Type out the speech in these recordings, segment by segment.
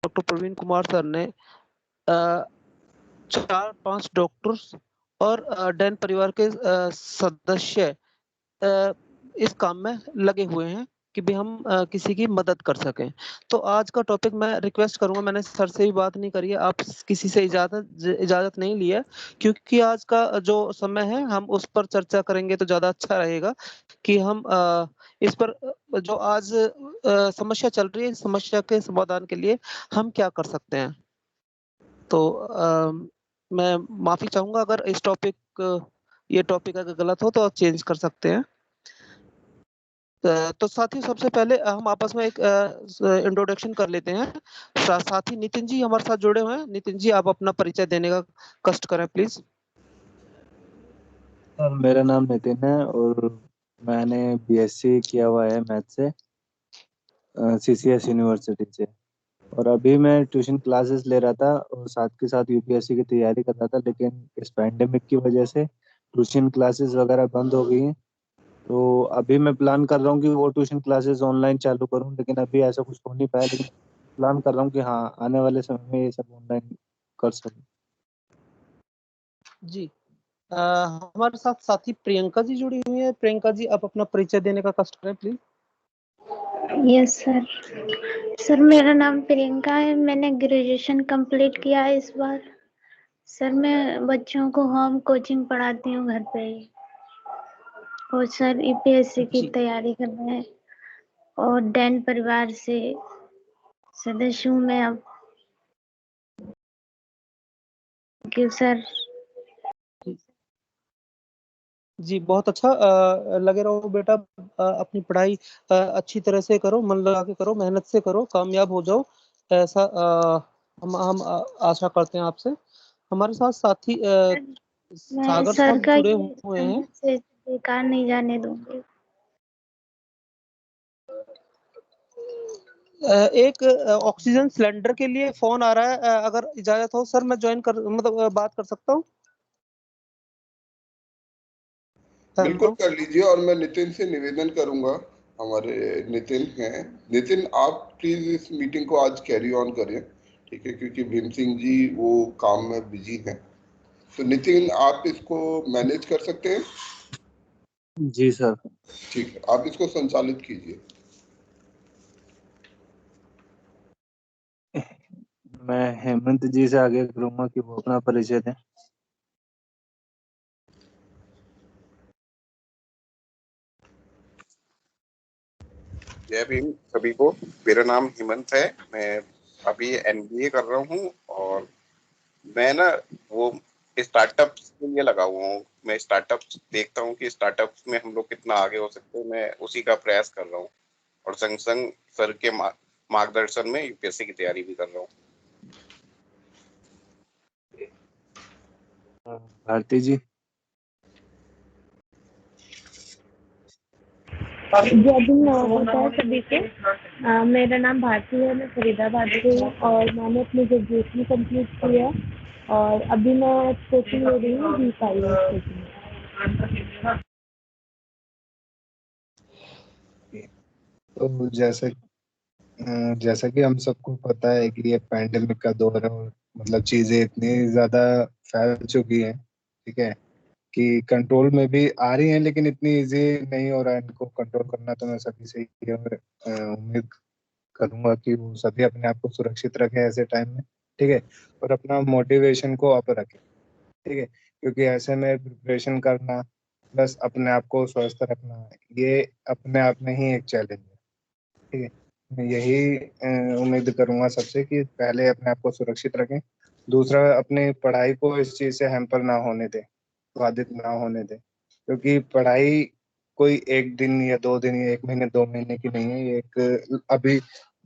Doctor Praveen Kumar sir ने 4-5 doctors और Dan परिवार के सदस्य इस काम में लगे हुए हैं कि भी हम किसी की मदद कर सकें। तो आज का टॉपिक मैं रिक्वेस्ट करूँगा, मैंने सर से भी बात नहीं करी है, आप किसी से इजाज़त नहीं ली है, क्योंकि आज का जो समय है हम उस पर चर्चा करेंगे तो ज़्यादा अच्छा रहेगा कि हम इस पर जो आज समस्या चल रही है, इस समस्या के समाधान के लिए हम क्या कर सकते हैं। तो मैं माफ़ी चाहूँगा अगर ये टॉपिक अगर गलत हो तो आप चेंज कर सकते हैं। तो साथी सबसे पहले हम आपस में एक इंट्रोडक्शन कर लेते हैं। साथी नितिन जी हमारे साथ जुड़े हुए हैं। नितिन जी आप अपना परिचय देने का कष्ट करें प्लीज। सर मेरा नाम नितिन है और मैंने बीएससी किया हुआ है मैथ से सीसीएस यूनिवर्सिटी से। और अभी मैं ट्यूशन क्लासेस ले रहा था और साथ के साथ यूपीएससी की तैयारी कर रहा था, लेकिन इस पैंडेमिक की वजह से ट्यूशन क्लासेस वगैरह बंद हो गई हैं। तो अभी मैं प्लान कर रहा हूँ कि वो ट्यूशन क्लासेस ऑनलाइन चालू करूँ, लेकिन अभी ऐसा कुछ हो नहीं पाया। लेकिन प्लान कर रहा हूँ कि हाँ, आने वाले समय में ये सब ऑनलाइन कर सकूँ। जी हमारे साथ साथी प्रियंका जी जुड़ी हुई है। प्रियंका जी आप अपना परिचय देने का कष्ट करें प्लीज। Yes sir. सर मेरा नाम प्रियंका है, मैंने ग्रेजुएशन कंप्लीट किया है इस बार। सर मैं बच्चों को होम कोचिंग पढ़ाती हूँ घर पे ही, और सर यूपीएससी की जी तैयारी कर रहे हैं और डैन परिवार से सदस्य हूँ मैं अब। क्यों सर। जी बहुत अच्छा। लगे रहो बेटा, अपनी पढ़ाई अच्छी तरह से करो, मन लगा के करो, मेहनत से करो, कामयाब हो जाओ, ऐसा हम आशा करते हैं आपसे। हमारे साथ साथी मैं सागर सर साहब का जुड़े ये हुए हैं। मैसेज बेकार नहीं जाने दूंगी। एक ऑक्सीजन सिलेंडर के लिए फोन आ रहा है, अगर इजाजत हो सर मैं ज्वाइन कर मतलब बात कर सकता हूँ। बिल्कुल हेलो कर लीजिए। और मैं नितिन से निवेदन करूंगा, हमारे नितिन हैं, नितिन आप प्लीज इस मीटिंग को आज कैरी ऑन करें, ठीक है, क्योंकि भीम सिंह जी वो काम में बिजी हैं। तो नितिन आप इसको मैनेज कर सकते हैं? जी सर। ठीक है, आप इसको संचालित कीजिए। मैं हेमंत जी से आगे करूंगा कि वो अपना परिचय दें। जय भीम सभी को। मेरा नाम हेमंत है, मैं अभी एमबीए कर रहा हूँ और मैं ना वो स्टार्टअप के लिए लगा हुआ हूँ। मैं स्टार्टअप देखता हूँ कि स्टार्टअप में हम लोग कितना आगे हो सकते हैं, मैं उसी का प्रयास कर रहा हूँ और संग संग सर के मार्गदर्शन में यूपीएससी की तैयारी भी कर रहा हूँ। भारती जी। जय भीम होता है सभी को। मेरा नाम भारती है, मैं फरीदाबाद से हूँ और मैंने अपनी ग्रेजुएशन कंप्लीट की है और अभी मैं कोचिंग ले रही हूँ B5 कोचिंग। तो जैसा कि हम सबको पता है कि ये पैंडेमिक का दौर है और मतलब चीजें इतनी ज्यादा फैल चुकी हैं, ठीक है, कि कंट्रोल में भी आ रही हैं, लेकिन इतनी इजी नहीं हो रहा है इनको कंट्रोल करना। तो मैं सभी से ये उम्मीद करूंगा कि वो सभी अपने आप को सुरक्षित रखें ऐसे टाइम में, ठीक है, और अपना मोटिवेशन को अप रखें, ठीक है, क्योंकि ऐसे में प्रिपरेशन करना प्लस अपने आप को स्वस्थ रखना, ये अपने आप में ही एक चैलेंज है, ठीक है। मैं यही उम्मीद करूंगा सबसे कि पहले अपने आप को सुरक्षित रखें, दूसरा अपनी पढ़ाई को इस चीज से हैम्पर ना होने दें, बाधित ना होने दें, क्योंकि पढ़ाई कोई एक दिन या 2 दिन या 1 महीने 2 महीने की नहीं है, ये एक अभी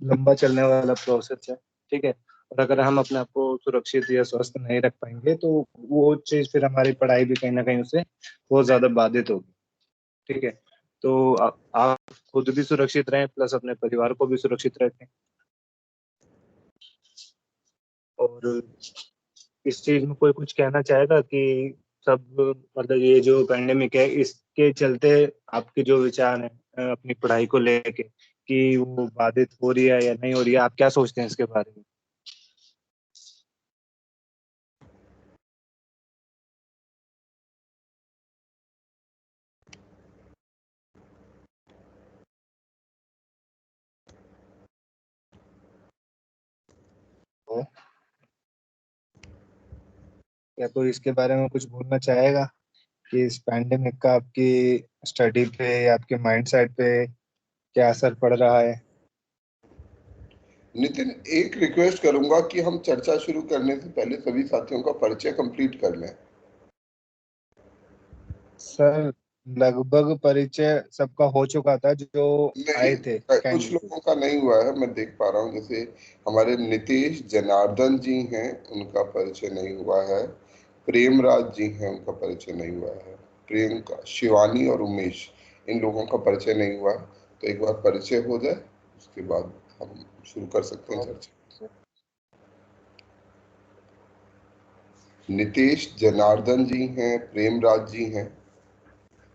लंबा चलने वाला प्रोसेस है, ठीक है। और अगर हम अपने आप को सुरक्षित या स्वस्थ नहीं रख पाएंगे तो वो चीज फिर हमारी पढ़ाई भी कहीं ना कहीं उससे बहुत ज्यादा बाधित होगी, ठीक है। तो आप खुद भी सुरक्षित रहें प्लस अपने परिवार को भी सुरक्षित रखें। और इस चीज में कोई कुछ कहना चाहेगा कि सब मतलब ये जो पैंडेमिक है इसके चलते आपके जो विचार हैं अपनी पढ़ाई को लेके कि वो बाधित हो रही है या नहीं हो रही है, आप क्या सोचते हैं इसके बारे में? तो क्या कोई इसके बारे में कुछ बोलना चाहेगा कि इस पैंडेमिक का आपकी स्टडी पे या आपके माइंडसेट पे क्या असर पड़ रहा है? नितिन, एक रिक्वेस्ट करूंगा कि हम चर्चा शुरू करने से पहले सभी साथियों का परिचय कंप्लीट कर लें। सर लगभग परिचय सबका हो चुका था जो आए थे कुछ कैंडिडेट। लोगों का नहीं हुआ है, मैं देख पा रहा हूँ। जैसे हमारे नीतीश जनार्दन जी हैं, उनका परिचय नहीं हुआ है। प्रेमराज जी हैं, उनका परिचय नहीं हुआ है। प्रियंका, शिवानी और उमेश, इन लोगों का परिचय नहीं हुआ। तो एक बार परिचय हो जाए, उसके बाद हम शुरू कर सकते हैं चर्चा। नीतीश जनार्दन जी हैं, प्रेमराज जी हैं।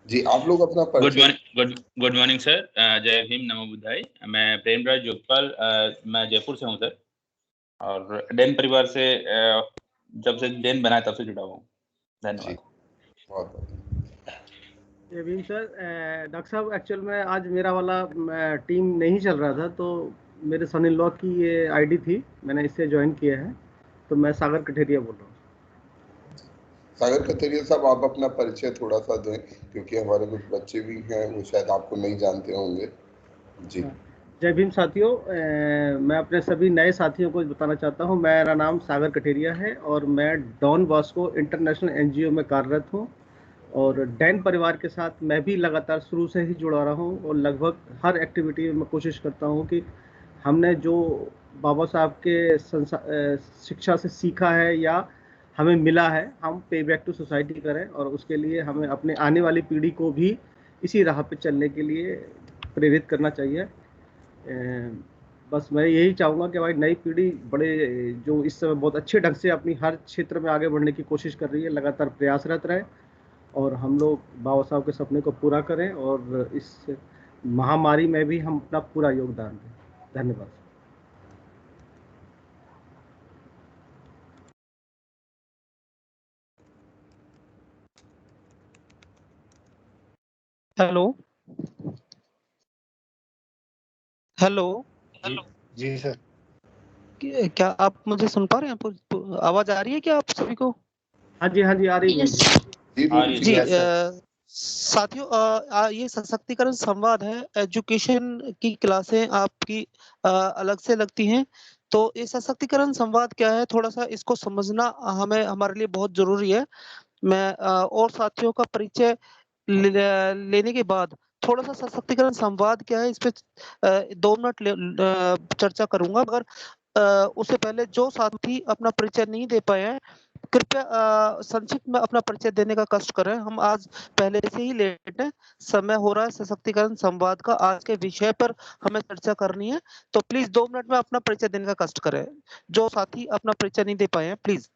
जी, आप लोग अपना परिचय। गुड मॉर्निंग सर, जय भीम, नमो बुद्धाय। मैं प्रेमराज जोगपाल, मैं जयपुर से हूँ सर, और डेन परिवार से जब से डेन बना तब से जुड़ा हुआ हूँ। धन्यवाद। बहुत जय भीम सर। डॉक्टर साहब, एक्चुअल में आज मेरा वाला टीम नहीं चल रहा था, तो मेरे सन इन लॉ की ये आईडी थी, मैंने इससे ज्वाइन किया है। तो मैं सागर कठेरिया बोल रहा हूँ। सागर कथेरिया साहब, आप अपना परिचय थोड़ा सा दें, क्योंकि हमारे कुछ बच्चे भी हैं, वो शायद आपको नहीं जानते होंगे। जी। जय भीम साथियों, मैं अपने सभी नए साथियों को बताना चाहता हूँ, मेरा नाम सागर कठेरिया है और मैं डॉन बॉस्को इंटरनेशनल एनजीओ में कार्यरत हूँ। और डैन परिवार के साथ मैं भी लगातार शुरू से ही जुड़ा रहा हूँ और लगभग हर एक्टिविटी में कोशिश करता हूँ कि हमने जो बाबा साहब के शिक्षा से सीखा है या हमें मिला है, हम पे बैक टू सोसाइटी करें, और उसके लिए हमें अपने आने वाली पीढ़ी को भी इसी राह पे चलने के लिए प्रेरित करना चाहिए। बस मैं यही चाहूँगा कि भाई नई पीढ़ी बड़े जो इस समय बहुत अच्छे ढंग से अपनी हर क्षेत्र में आगे बढ़ने की कोशिश कर रही है, लगातार प्रयासरत रहे और हम लोग बाबा साहब के सपने को पूरा करें और इस महामारी में भी हम अपना पूरा योगदान दें। धन्यवाद। Hello hello. जी सर। क्या आप मुझे सुन पा रहे हैं? आवाज आ रही है क्या आप सभी को? हाँ जी, आ रही है जी। साथियों, ये सशक्तिकरण संवाद है। एजुकेशन की क्लासें आपकी अलग से लगती हैं, तो ये सशक्तिकरण संवाद क्या है, थोड़ा सा इसको समझना हमारे लिए बहुत जरूरी है। मैं और साथियों का परिचय लेने के बाद थोड़ा सा सशक्तिकरण संवाद क्या है इस पे 2 मिनट चर्चा करूंगा, मगर उससे पहले जो साथी अपना परिचय नहीं दे पाए हैं, कृपया संक्षिप्त में अपना परिचय देने का कष्ट करें। हम आज पहले से ही लेट है, समय हो रहा है सशक्तिकरण संवाद का। आज के विषय पर हमें चर्चा करनी है, तो प्लीज 2 मिनट में अपना परिचय देने का कष्ट करें। जो साथी अपना परिचय नहीं दे पाए हैं, प्लीज।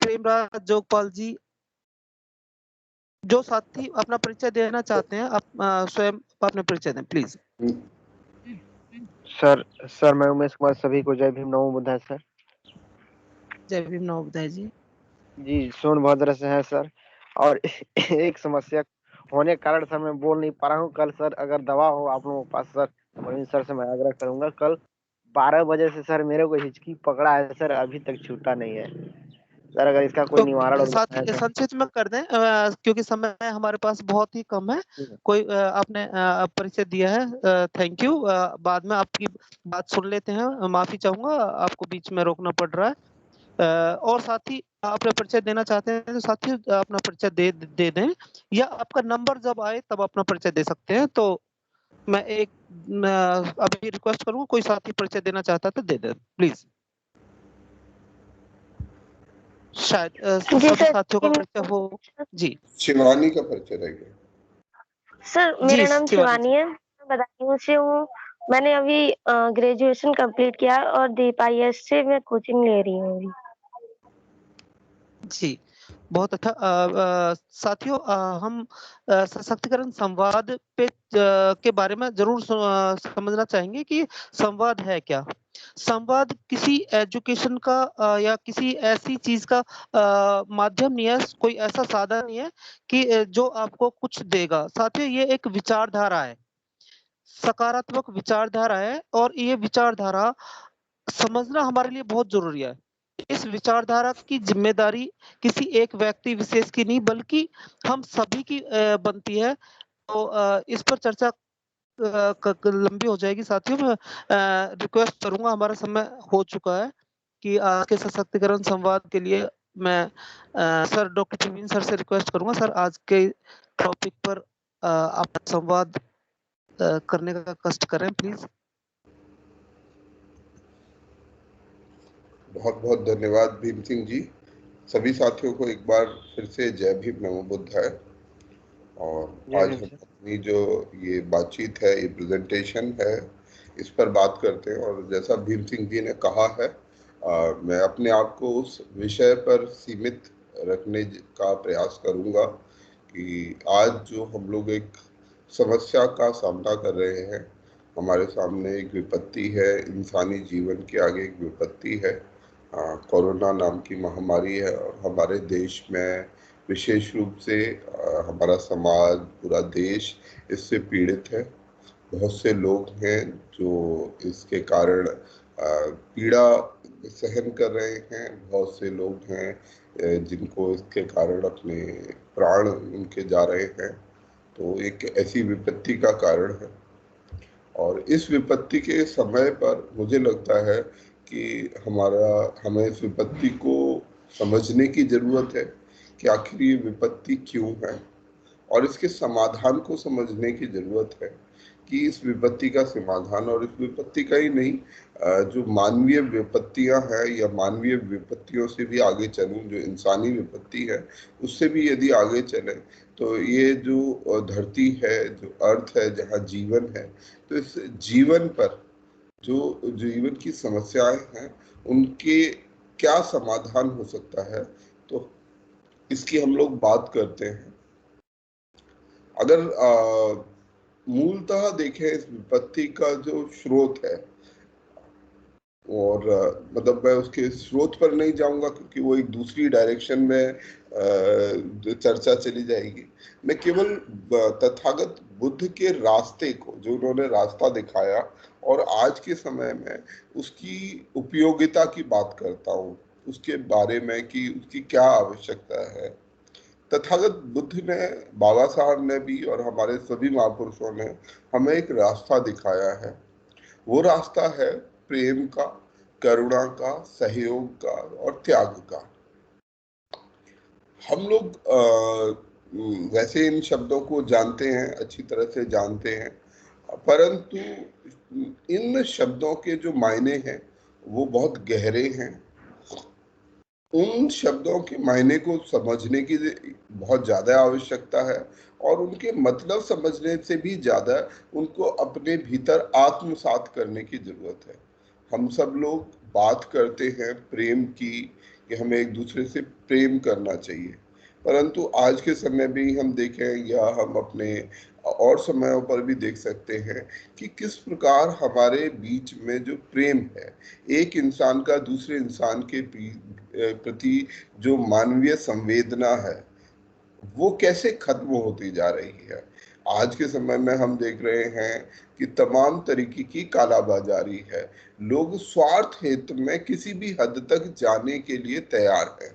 प्रेमराज जोगपाल जी, जो साथी अपना परिचय देना चाहते हैं, आप स्वयं अपना परिचय दें प्लीज। सर मैं उमेश कुमार, सभी को जय भीम, नमो बुद्धाय सर। जय भीम, नमो बुद्धाय जी। जी, सोनभद्र से है सर, और एक समस्या होने के कारण सर मैं बोल नहीं पा रहा हूँ। कल सर अगर दवा हो आप लोगों के पास सर, मोहिन सर से मैं आग्रह करूंगा, कल 12 बजे से सर मेरे को हिचकी पकड़ा है सर, अभी तक छूटा नहीं है सर। अगर इसका कोई निवारण साथी संक्षिप्त में कर दें, क्योंकि समय हमारे पास बहुत ही कम है। कोई आपने परिचय दिया है, थैंक यू। बाद में आपकी बात सुन लेते हैं, माफी चाहूंगा, आपको बीच में रोकना पड़ रहा है। और साथी अपना परिचय देना चाहते हैं तो साथी अपना परिचय दे दें, या आपका नंबर जब आए तब अपना परिचय दे सकते हैं। तो मैं अभी रिक्वेस्ट करूंगा, कोई साथी परिचय देना चाहता है तो दे दे प्लीज। शायद सभी साथियों का परिचय हो। जी, शिवानी का परिचय रह गया। सर मेरा नाम शिवानी है, मैं बदायूं से हूँ। मैंने अभी ग्रेजुएशन कंप्लीट किया और दीपाईएस से मैं कोचिंग ले रही हूँ अभी। जी, बहुत अच्छा। साथियों, हम सशक्तिकरण संवाद पे के बारे में जरूर समझना चाहेंगे कि संवाद है क्या। संवाद किसी एजुकेशन का या किसी ऐसी चीज का माध्यम नहीं है, कोई ऐसा साधन नहीं है कि जो आपको कुछ देगा। साथियों, ये एक विचारधारा है, सकारात्मक विचारधारा है, और ये विचारधारा समझना हमारे लिए बहुत जरूरी है। इस विचारधारा की जिम्मेदारी किसी एक व्यक्ति विशेष की नहीं बल्कि हम सभी की बनती है। तो इस पर चर्चा लंबी हो जाएगी साथियों। मैं रिक्वेस्ट करूंगा, हमारा समय हो चुका है कि आज के सशक्तिकरण संवाद के लिए मैं सर डॉक्टर प्रवीण सर से रिक्वेस्ट करूंगा, सर आज के टॉपिक पर आप संवाद करने का कष्ट करें प्लीज। बहुत बहुत धन्यवाद भीम सिंह जी। सभी साथियों को एक बार फिर से जय भीम नमो बुद्धाय। और आज हम अपनी जो ये बातचीत है, ये प्रेजेंटेशन है, इस पर बात करते हैं। और जैसा भीम सिंह जी ने कहा है, मैं अपने आप को उस विषय पर सीमित रखने का प्रयास करूंगा कि आज जो हम लोग एक समस्या का सामना कर रहे हैं, हमारे सामने एक विपत्ति है, इंसानी जीवन के आगे एक विपत्ति है, कोरोना नाम की महामारी है। और हमारे देश में विशेष रूप से हमारा समाज, पूरा देश इससे पीड़ित है। बहुत से लोग हैं जो इसके कारण पीड़ा सहन कर रहे हैं, बहुत से लोग हैं जिनको इसके कारण अपने प्राण उनके जा रहे हैं। तो एक ऐसी विपत्ति का कारण है। और इस विपत्ति के समय पर मुझे लगता है कि हमें इस विपत्ति को समझने की जरूरत है कि आखिर ये विपत्ति क्यों है, और इसके समाधान को समझने की जरूरत है कि इस विपत्ति का समाधान, और इस विपत्ति का ही नहीं, जो मानवीय विपत्तियां हैं या मानवीय विपत्तियों से भी आगे चलूं, जो इंसानी विपत्ति है उससे भी यदि आगे चले, तो ये जो धरती है, जो अर्थ है, जहाँ जीवन है, तो इस जीवन पर जो जीवन की समस्याएं हैं उनके क्या समाधान हो सकता है, तो इसकी हम लोग बात करते हैं। अगर मूलतः देखें इस विपत्ति का जो स्रोत है, और मतलब मैं उसके स्रोत पर नहीं जाऊंगा क्योंकि वो एक दूसरी डायरेक्शन में चर्चा चली जाएगी। मैं केवल तथागत बुद्ध के रास्ते को, जो उन्होंने रास्ता दिखाया और आज के समय में उसकी उपयोगिता की बात करता हूँ, उसके बारे में कि उसकी क्या आवश्यकता है। तथागत बुद्ध ने, बाबा साहब ने भी और हमारे सभी महापुरुषों ने हमें एक रास्ता दिखाया है। वो रास्ता है प्रेम का, करुणा का, सहयोग का और त्याग का। हम लोग वैसे इन शब्दों को जानते हैं, अच्छी तरह से जानते हैं, परंतु इन शब्दों के जो मायने हैं वो बहुत गहरे हैं। उन शब्दों के मायने को समझने की बहुत ज़्यादा आवश्यकता है, और उनके मतलब समझने से भी ज़्यादा उनको अपने भीतर आत्मसात करने की ज़रूरत है। हम सब लोग बात करते हैं प्रेम की, कि हमें एक दूसरे से प्रेम करना चाहिए, परंतु आज के समय में भी हम देखें या हम अपने और समयों पर भी देख सकते हैं कि किस प्रकार हमारे बीच में जो प्रेम है, एक इंसान का दूसरे इंसान के प्रति जो मानवीय संवेदना है, वो कैसे खत्म होती जा रही है। आज के समय में हम देख रहे हैं कि तमाम तरीके की कालाबाजारी है। लोग स्वार्थ हेतु में किसी भी हद तक जाने के लिए तैयार हैं।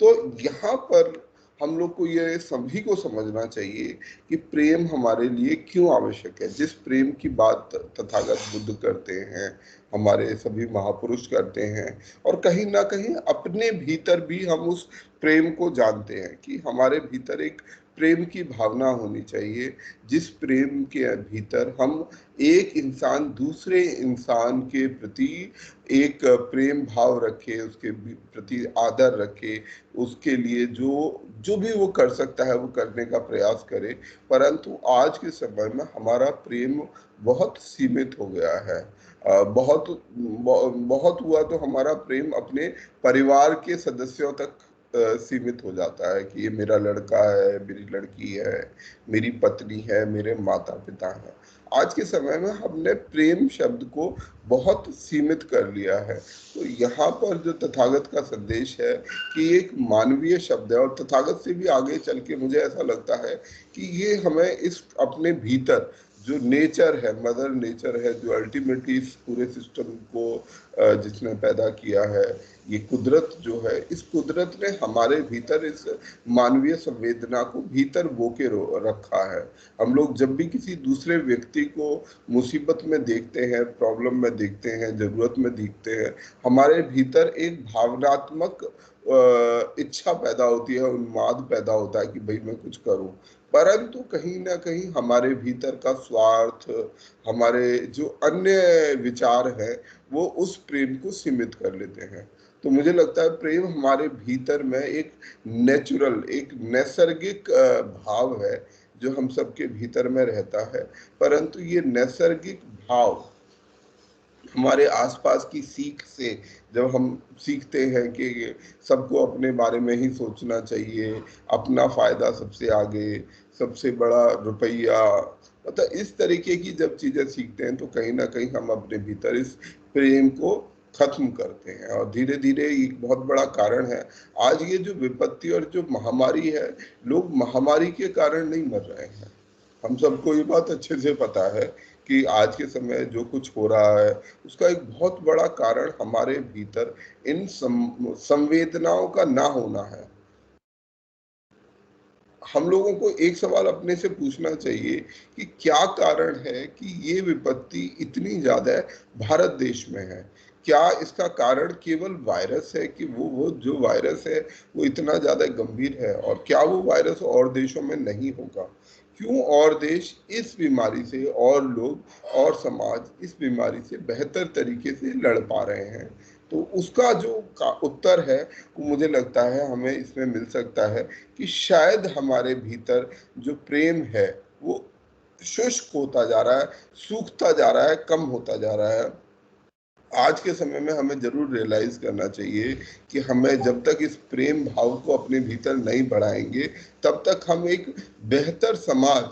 तो यहाँ पर हम लोग को ये सभी को समझना चाहिए कि प्रेम हमारे लिए क्यों आवश्यक है। जिस प्रेम की बात तथागत बुद्ध करते हैं, हमारे सभी महापुरुष करते हैं, और कहीं ना कहीं अपने भीतर भी हम उस प्रेम को जानते हैं कि हमारे भीतर एक प्रेम की भावना होनी चाहिए, जिस प्रेम के भीतर हम एक इंसान दूसरे इंसान के प्रति एक प्रेम भाव रखे, उसके प्रति आदर रखे, उसके लिए जो भी वो कर सकता है वो करने का प्रयास करे। परंतु आज के समय में हमारा प्रेम बहुत सीमित हो गया है। बहुत हुआ तो हमारा प्रेम अपने परिवार के सदस्यों तक सीमित हो जाता है कि ये मेरा लड़का है, मेरी लड़की है, मेरी पत्नी है, मेरे माता पिता हैं। आज के समय में हमने प्रेम शब्द को बहुत सीमित कर लिया है। तो यहाँ पर जो तथागत का संदेश है कि एक मानवीय शब्द है, और तथागत से भी आगे चल के मुझे ऐसा लगता है कि ये हमें इस अपने भीतर जो नेचर है, मदर नेचर है, जो अल्टीमेटली इस पूरे सिस्टम को जिसने पैदा किया है, ये कुदरत जो है, इस कुदरत ने हमारे भीतर इस मानवीय संवेदना को भीतर बोके रखा है। हम लोग जब भी किसी दूसरे व्यक्ति को मुसीबत में देखते हैं, प्रॉब्लम में देखते हैं, जरूरत में देखते हैं, हमारे भीतर एक भावनात्मक इच्छा पैदा होती है, उन्माद पैदा होता है कि भाई मैं कुछ करूं। परंतु कहीं ना कहीं हमारे भीतर का स्वार्थ, हमारे जो अन्य विचार है, वो उस प्रेम को सीमित कर लेते हैं। तो मुझे लगता है प्रेम हमारे भीतर में एक नेचुरल, एक नैसर्गिक भाव है जो हम सबके भीतर में रहता है। परंतु ये नैसर्गिक भाव हमारे आसपास की सीख से, जब हम सीखते हैं कि सबको अपने बारे में ही सोचना चाहिए, अपना फायदा सबसे आगे, सबसे बड़ा रुपया, मतलब इस तरीके की जब चीजें सीखते हैं, तो कहीं ना कहीं हम अपने भीतर इस प्रेम को खत्म करते हैं। और धीरे धीरे एक बहुत बड़ा कारण है आज ये जो विपत्ति और जो महामारी है, लोग महामारी के कारण नहीं मर रहे हैं। हम सबको ये बात अच्छे से पता है कि आज के समय जो कुछ हो रहा है, उसका एक बहुत बड़ा कारण हमारे भीतर इन संवेदनाओं का ना होना है। हम लोगों को एक सवाल अपने से पूछना चाहिए कि क्या कारण है कि ये विपत्ति इतनी ज्यादा भारत देश में है। क्या इसका कारण केवल वायरस है कि वो जो वायरस है वो इतना ज्यादा गंभीर है, और क्या वो वायरस और देशों में नहीं होगा? क्यों और देश इस बीमारी से, और लोग और समाज इस बीमारी से बेहतर तरीके से लड़ पा रहे हैं? तो उसका जो उत्तर है वो मुझे लगता है हमें इसमें मिल सकता है कि शायद हमारे भीतर जो प्रेम है वो शुष्क होता जा रहा है, सूखता जा रहा है, कम होता जा रहा है। आज के समय में हमें जरूर रियलाइज करना चाहिए कि हमें जब तक इस प्रेम भाव को अपने भीतर नहीं बढ़ाएंगे, तब तक हम एक बेहतर समाज,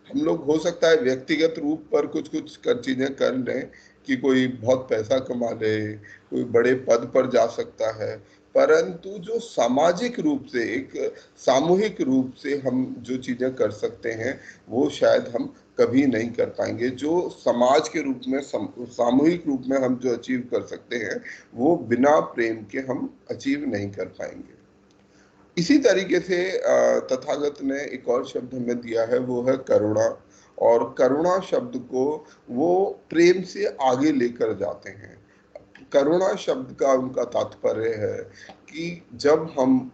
हम लोग हो सकता है व्यक्तिगत रूप पर कुछ कुछ चीजें कर लें कि कोई बहुत पैसा कमा ले, कोई बड़े पद पर जा सकता है, परंतु जो सामाजिक रूप से, एक सामूहिक रूप से हम जो चीजें कर सकते हैं, वो शायद हम कभी नहीं कर पाएंगे। जो समाज के रूप में, सामूहिक रूप में हम जो अचीव कर सकते हैं, वो बिना प्रेम के हम अचीव नहीं कर पाएंगे। इसी तरीके से तथागत ने एक और शब्द हमें दिया है, वो है करुणा। और करुणा शब्द को वो प्रेम से आगे लेकर जाते हैं। करुणा शब्द का उनका तात्पर्य है कि जब हम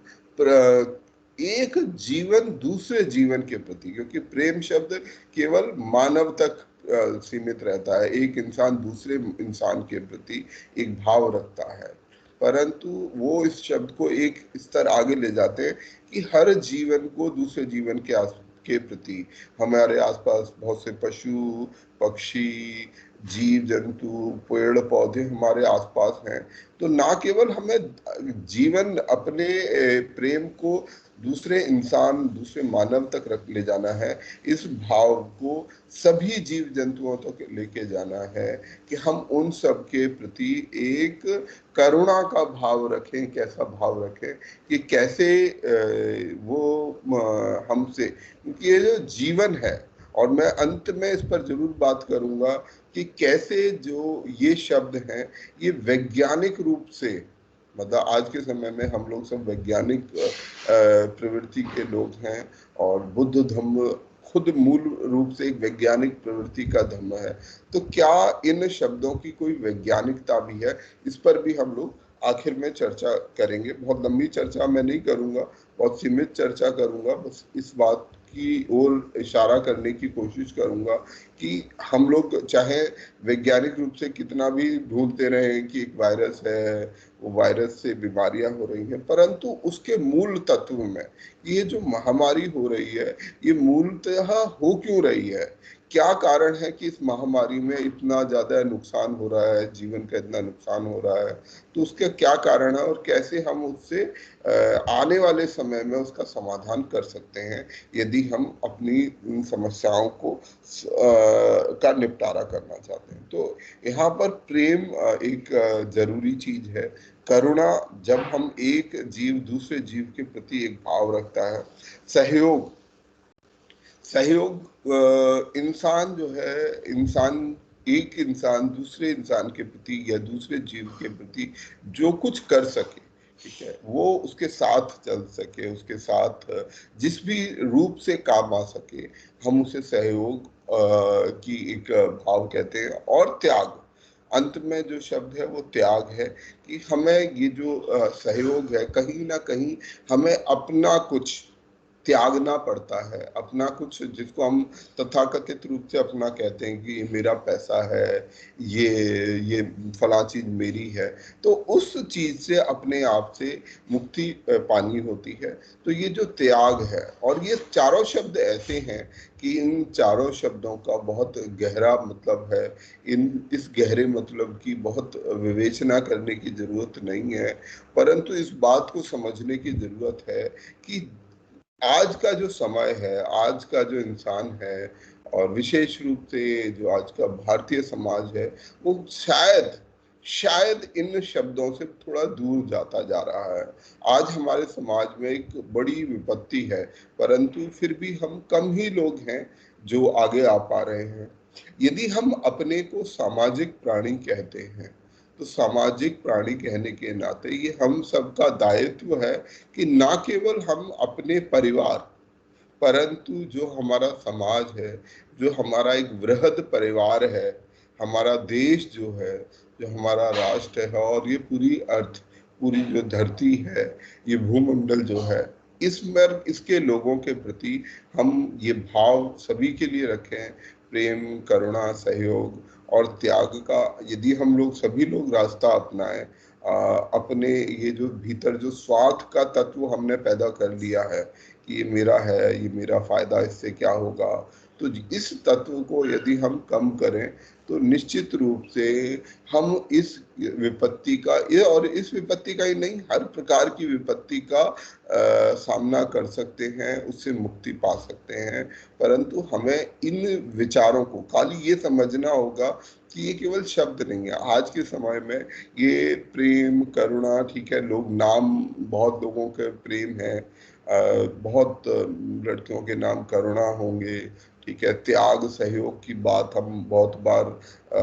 एक जीवन दूसरे जीवन के प्रति, क्योंकि प्रेम शब्द केवल मानव तक सीमित रहता है, एक इंसान दूसरे इंसान के प्रति एक भाव रखता है, परंतु वो इस शब्द को एक स्तर आगे ले जाते हैं कि हर जीवन को दूसरे जीवन के प्रति, हमारे आसपास बहुत से पशु पक्षी, जीव जंतु, पेड़ पौधे हमारे आसपास हैं, तो ना केवल हमें जीवन, अपने प्रेम को दूसरे इंसान, दूसरे मानव तक रख ले जाना है, इस भाव को सभी जीव जंतुओं तक लेके जाना है कि हम उन सब के प्रति एक करुणा का भाव रखें। कैसा भाव रखें कि कैसे वो हमसे, क्योंकि ये जो जीवन है, और मैं अंत में इस पर जरूर बात करूंगा कि कैसे जो ये शब्द हैं, ये वैज्ञानिक रूप से, मतलब आज के समय में हम लोग सब वैज्ञानिक प्रवृत्ति के लोग हैं, और बुद्ध धम्म खुद मूल रूप से एक वैज्ञानिक प्रवृत्ति का धर्म है। तो क्या इन शब्दों की कोई वैज्ञानिकता भी है? इस पर भी हम लोग आखिर में चर्चा करेंगे। बहुत लंबी चर्चा मैं नहीं करूंगा, बहुत सीमित चर्चा करूंगा, बस इस बात की ओर इशारा करने की कोशिश करूंगा कि हम लोग चाहे वैज्ञानिक रूप से कितना भी ढूंढते रहें कि एक वायरस है, वो वायरस से बीमारियां हो रही हैं, परंतु उसके मूल तत्व में ये जो महामारी हो रही है, ये मूलतः हो क्यों रही है? क्या कारण है कि इस महामारी में इतना ज्यादा नुकसान हो रहा है, जीवन का इतना नुकसान हो रहा है? तो उसका क्या कारण है, और कैसे हम उससे आने वाले समय में उसका समाधान कर सकते हैं, यदि हम अपनी इन समस्याओं को का निपटारा करना चाहते हैं? तो यहाँ पर प्रेम एक जरूरी चीज है। करुणा, जब हम एक जीव दूसरे जीव के प्रति एक भाव रखता है, सहयोग, सहयोग इंसान जो है, एक इंसान दूसरे इंसान के प्रति या दूसरे जीव के प्रति जो कुछ कर सके, ठीक है, वो उसके साथ चल सके, उसके साथ जिस भी रूप से काम आ सके, हम उसे सहयोग की एक भाव कहते हैं। और त्याग, अंत में जो शब्द है वो त्याग है कि हमें ये जो सहयोग है, कहीं ना कहीं हमें अपना कुछ त्यागना पड़ता है, अपना कुछ, जिसको हम तथाकथित रूप से अपना कहते हैं कि ये मेरा पैसा है, ये फला चीज मेरी है, तो उस चीज से अपने आप से मुक्ति पानी होती है। तो ये जो त्याग है, और ये चारों शब्द ऐसे हैं कि इन चारों शब्दों का बहुत गहरा मतलब है। इस गहरे मतलब की बहुत विवेचना करने की जरूरत नहीं है, परंतु इस बात को समझने की जरूरत है कि आज का जो समय है, आज का जो इंसान है, और विशेष रूप से जो आज का भारतीय समाज है, वो शायद इन शब्दों से थोड़ा दूर जाता जा रहा है। आज हमारे समाज में एक बड़ी विपत्ति है, परंतु फिर भी हम कम ही लोग हैं जो आगे आ पा रहे हैं। यदि हम अपने को सामाजिक प्राणी कहते हैं, तो सामाजिक प्राणी कहने के नाते ये हम सबका दायित्व है कि ना केवल हम अपने परिवार, परंतु जो हमारा समाज है, जो हमारा एक वृहद परिवार है, हमारा देश जो है, जो हमारा राष्ट्र है, और ये पूरी जो धरती है, ये भूमंडल जो है, इसके लोगों के प्रति हम ये भाव सभी के लिए रखें, प्रेम, करुणा, सहयोग और त्याग का। यदि हम लोग सभी लोग रास्ता अपनाएं, अपने ये जो भीतर जो स्वार्थ का तत्व हमने पैदा कर लिया है कि ये मेरा है, ये मेरा फायदा, इससे क्या होगा, तो इस तत्व को यदि हम कम करें तो निश्चित रूप से हम इस विपत्ति का, और इस विपत्ति का ही नहीं, हर प्रकार की विपत्ति का सामना कर सकते हैं, उससे मुक्ति पा सकते हैं। परंतु हमें इन विचारों को खाली ये समझना होगा कि ये केवल शब्द नहीं है। आज के समय में ये प्रेम, करुणा, ठीक है, लोग नाम, बहुत लोगों के प्रेम है, बहुत लड़कियों के नाम करुणा होंगे, ठीक है, त्याग, सहयोग की बात हम बहुत बार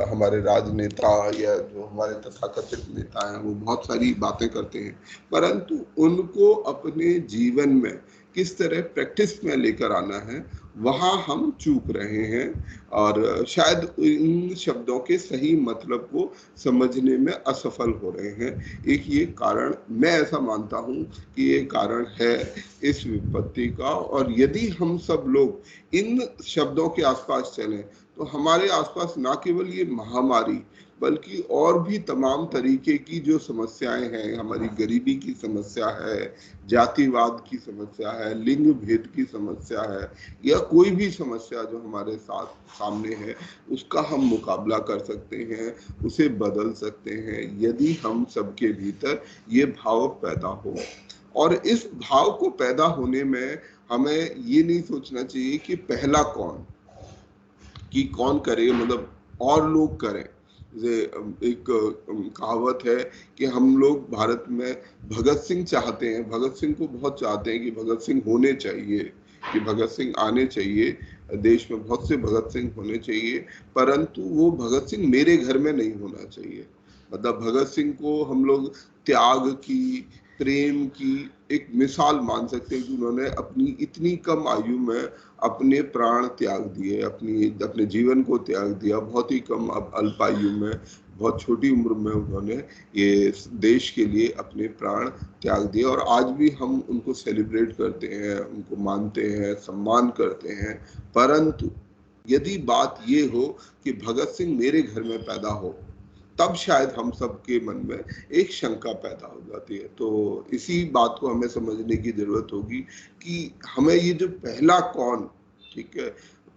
हमारे राजनेता या जो हमारे तथाकथित नेता हैं वो बहुत सारी बातें करते हैं, परंतु उनको अपने जीवन में किस तरह प्रैक्टिस में लेकर आना है, वहाँ हम चूक रहे हैं, और शायद इन शब्दों के सही मतलब को समझने में असफल हो रहे हैं। एक ये कारण, मैं ऐसा मानता हूँ कि ये कारण है इस विपत्ति का। और यदि हम सब लोग इन शब्दों के आसपास चलें तो हमारे आसपास ना केवल ये महामारी, बल्कि और भी तमाम तरीके की जो समस्याएं हैं, हमारी गरीबी की समस्या है, जातिवाद की समस्या है, लिंग भेद की समस्या है, या कोई भी समस्या जो हमारे साथ सामने है, उसका हम मुकाबला कर सकते हैं, उसे बदल सकते हैं, यदि हम सबके भीतर ये भाव पैदा हो। और इस भाव को पैदा होने में हमें ये नहीं सोचना चाहिए कि पहला कौन, कि कौन करे, मतलब और लोग करें। एक कहावत है कि हम लोग भारत में भगत सिंह चाहते हैं, भगत सिंह को बहुत चाहते हैं कि भगत सिंह होने चाहिए, कि भगत सिंह आने चाहिए, देश में बहुत से भगत सिंह होने चाहिए, परंतु वो भगत सिंह मेरे घर में नहीं होना चाहिए। मतलब भगत सिंह को हम लोग त्याग की, प्रेम की एक मिसाल मान सकते हैं कि उन्होंने अपनी इतनी कम आयु में अपने प्राण त्याग दिए, अपने जीवन को त्याग दिया, बहुत ही कम अल्पायु में, बहुत छोटी उम्र में उन्होंने ये देश के लिए अपने प्राण त्याग दिए। और आज भी हम उनको सेलिब्रेट करते हैं, उनको मानते हैं, सम्मान करते हैं। परंतु यदि बात ये हो कि भगत सिंह मेरे घर में पैदा हो, तब शायद हम सबके मन में एक शंका पैदा हो जाती है। तो इसी बात को हमें समझने की जरूरत होगी कि हमें ये जो पहला कौन, ठीक है,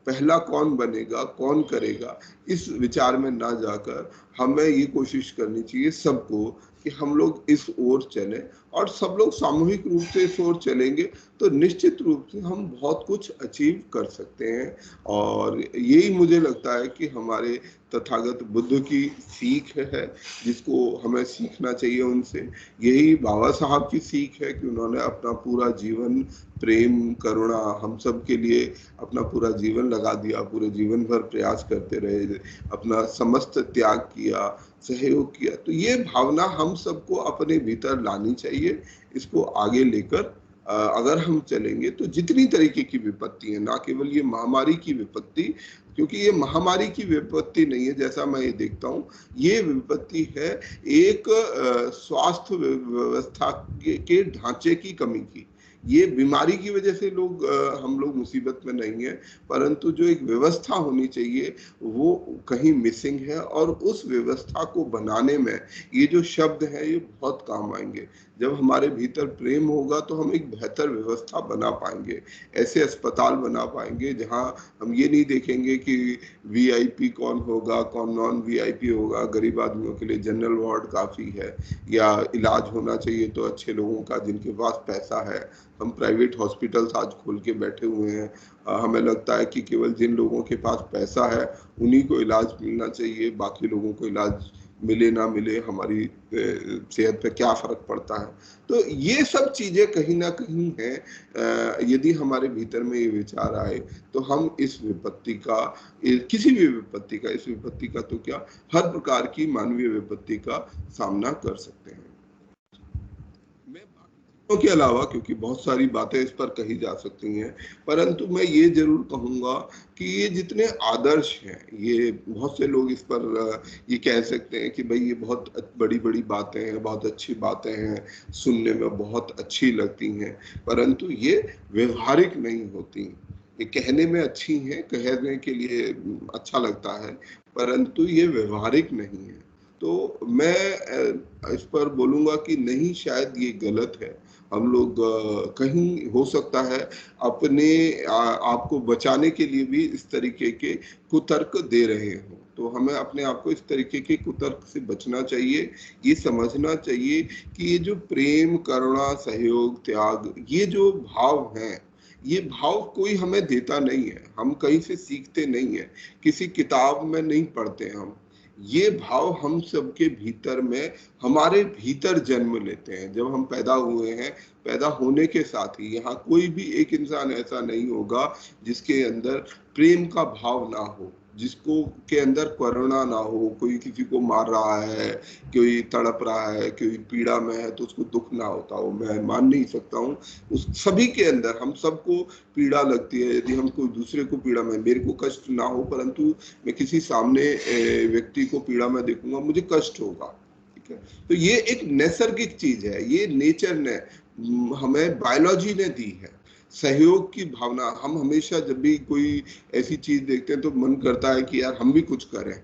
पहला कौन बनेगा, कौन करेगा, इस विचार में ना जाकर हमें ये कोशिश करनी चाहिए सबको कि हम लोग इस ओर चलें और सब लोग सामूहिक रूप से इस ओर चलेंगे तो निश्चित रूप से हम बहुत कुछ अचीव कर सकते हैं। और यही मुझे लगता है कि हमारे तथागत बुद्ध की सीख है जिसको हमें सीखना चाहिए उनसे। यही बाबा साहब की सीख है कि उन्होंने अपना पूरा जीवन प्रेम करुणा हम सब के लिए अपना पूरा जीवन लगा दिया, पूरे जीवन भर प्रयास करते रहे, अपना समस्त त्याग किया, सहयोग किया। तो ये भावना हम सबको अपने भीतर लानी चाहिए। इसको आगे लेकर अगर हम चलेंगे तो जितनी तरीके की विपत्ति है, ना केवल ये महामारी की विपत्ति, क्योंकि ये महामारी की विपत्ति नहीं है जैसा मैं ये देखता हूँ, ये विपत्ति है एक स्वास्थ्य व्यवस्था के ढांचे की कमी की। ये बीमारी की वजह से हम लोग मुसीबत में नहीं है, परंतु जो एक व्यवस्था होनी चाहिए वो कहीं मिसिंग है। और उस व्यवस्था को बनाने में ये जो शब्द है ये बहुत काम आएंगे। जब हमारे भीतर प्रेम होगा तो हम एक बेहतर व्यवस्था बना पाएंगे, ऐसे अस्पताल बना पाएंगे जहां हम ये नहीं देखेंगे कि वीआईपी कौन होगा कौन नॉन वीआईपी होगा। गरीब आदमियों के लिए जनरल वार्ड काफी है, या इलाज होना चाहिए तो अच्छे लोगों का जिनके पास पैसा है। हम प्राइवेट हॉस्पिटल्स आज खोल के बैठे हुए हैं। हमें लगता है कि केवल जिन लोगों के पास पैसा है उन्हीं को इलाज मिलना चाहिए, बाकी लोगों को इलाज मिले ना मिले हमारी सेहत पे क्या फर्क पड़ता है। तो ये सब चीजें कहीं ना कहीं हैं। यदि हमारे भीतर में ये विचार आए तो हम इस विपत्ति का, किसी भी विपत्ति का, इस विपत्ति का तो क्या, हर प्रकार की मानवीय विपत्ति का सामना कर सकते हैं। के अलावा, क्योंकि बहुत सारी बातें इस पर कही जा सकती हैं, परंतु मैं ये जरूर कहूंगा कि ये जितने आदर्श हैं, ये बहुत से लोग इस पर ये कह सकते हैं कि भाई ये बहुत बड़ी बड़ी बातें हैं, बहुत अच्छी बातें हैं, सुनने में बहुत अच्छी लगती हैं, परंतु ये व्यवहारिक नहीं होती। ये कहने में अच्छी हैं, कहने के लिए अच्छा लगता है, परंतु ये व्यवहारिक नहीं है। तो मैं इस पर बोलूंगा कि नहीं, शायद ये गलत है। हम लोग कहीं हो सकता है अपने आप को बचाने के लिए भी इस तरीके के कुतर्क दे रहे हो, तो हमें अपने आप को इस तरीके के कुतर्क से बचना चाहिए। ये समझना चाहिए कि ये जो प्रेम करुणा सहयोग त्याग, ये जो भाव हैं, ये भाव कोई हमें देता नहीं है, हम कहीं से सीखते नहीं है, किसी किताब में नहीं पढ़ते हम। ये भाव हम सबके भीतर में, हमारे भीतर जन्म लेते हैं। जब हम पैदा हुए हैं, पैदा होने के साथ ही यहाँ कोई भी एक इंसान ऐसा नहीं होगा जिसके अंदर प्रेम का भाव ना हो, जिसको के अंदर करुणा ना हो। कोई किसी को मार रहा है, कोई तड़प रहा है, कोई पीड़ा में है तो उसको दुख ना होता हो, मैं मान नहीं सकता हूँ। उस सभी के अंदर, हम सबको पीड़ा लगती है। यदि हम कोई दूसरे को पीड़ा में, मेरे को कष्ट ना हो, परंतु मैं किसी सामने व्यक्ति को पीड़ा में देखूंगा, मुझे कष्ट होगा। ठीक है, तो ये एक नैसर्गिक चीज है, ये नेचर ने हमें, बायोलॉजी ने दी है। सहयोग की भावना, हम हमेशा जब भी कोई ऐसी चीज देखते हैं तो मन करता है कि यार हम भी कुछ करें,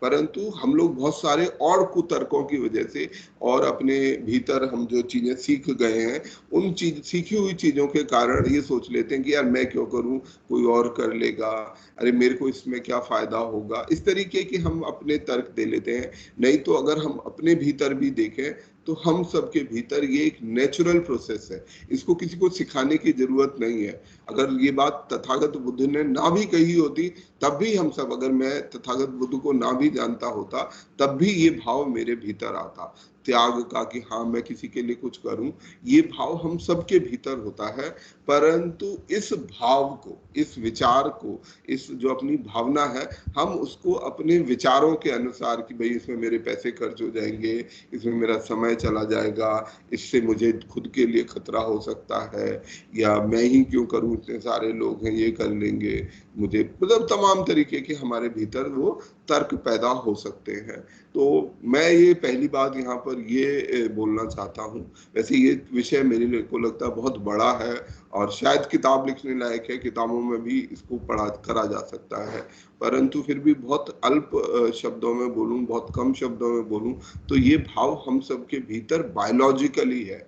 परंतु हम लोग बहुत सारे और कुतर्कों की वजह से और अपने भीतर हम जो चीजें सीख गए हैं, उन सीखी हुई चीजों के कारण ये सोच लेते हैं कि यार मैं क्यों करूं, कोई और कर लेगा, अरे मेरे को इसमें क्या फायदा होगा। इस तरीके के हम अपने तर्क दे लेते हैं। नहीं तो अगर हम अपने भीतर भी देखें तो हम सबके भीतर ये एक नेचुरल प्रोसेस है, इसको किसी को सिखाने की जरूरत नहीं है। अगर ये बात तथागत बुद्ध ने ना भी कही होती तब भी हम सब, अगर मैं तथागत बुद्ध को ना भी जानता होता तब भी ये भाव मेरे भीतर आता, त्याग का, कि हाँ मैं किसी के लिए कुछ करूं। ये भाव हम सबके भीतर होता है, परंतु इस भाव को, इस विचार को, इस जो अपनी भावना है, हम उसको अपने विचारों के अनुसार कि भाई इसमें मेरे पैसे खर्च हो जाएंगे, इसमें मेरा समय चला जाएगा, इससे मुझे खुद के लिए खतरा हो सकता है, या मैं ही क्यों करूं, इतने सारे लोग हैं ये कर लेंगे मुझे, मतलब तमाम तरीके के हमारे भीतर वो तर्क पैदा हो सकते हैं। तो मैं ये पहली बात यहाँ पर ये बोलना चाहता हूँ। वैसे ये विषय मेरे को लगता है बहुत बड़ा है और शायद किताब लिखने लायक है, किताबों में भी इसको पढ़ा करा जा सकता है, परंतु फिर भी बहुत अल्प शब्दों में बोलूं, बहुत कम शब्दों में बोलूं तो ये भाव हम सबके भीतर बायोलॉजिकली है।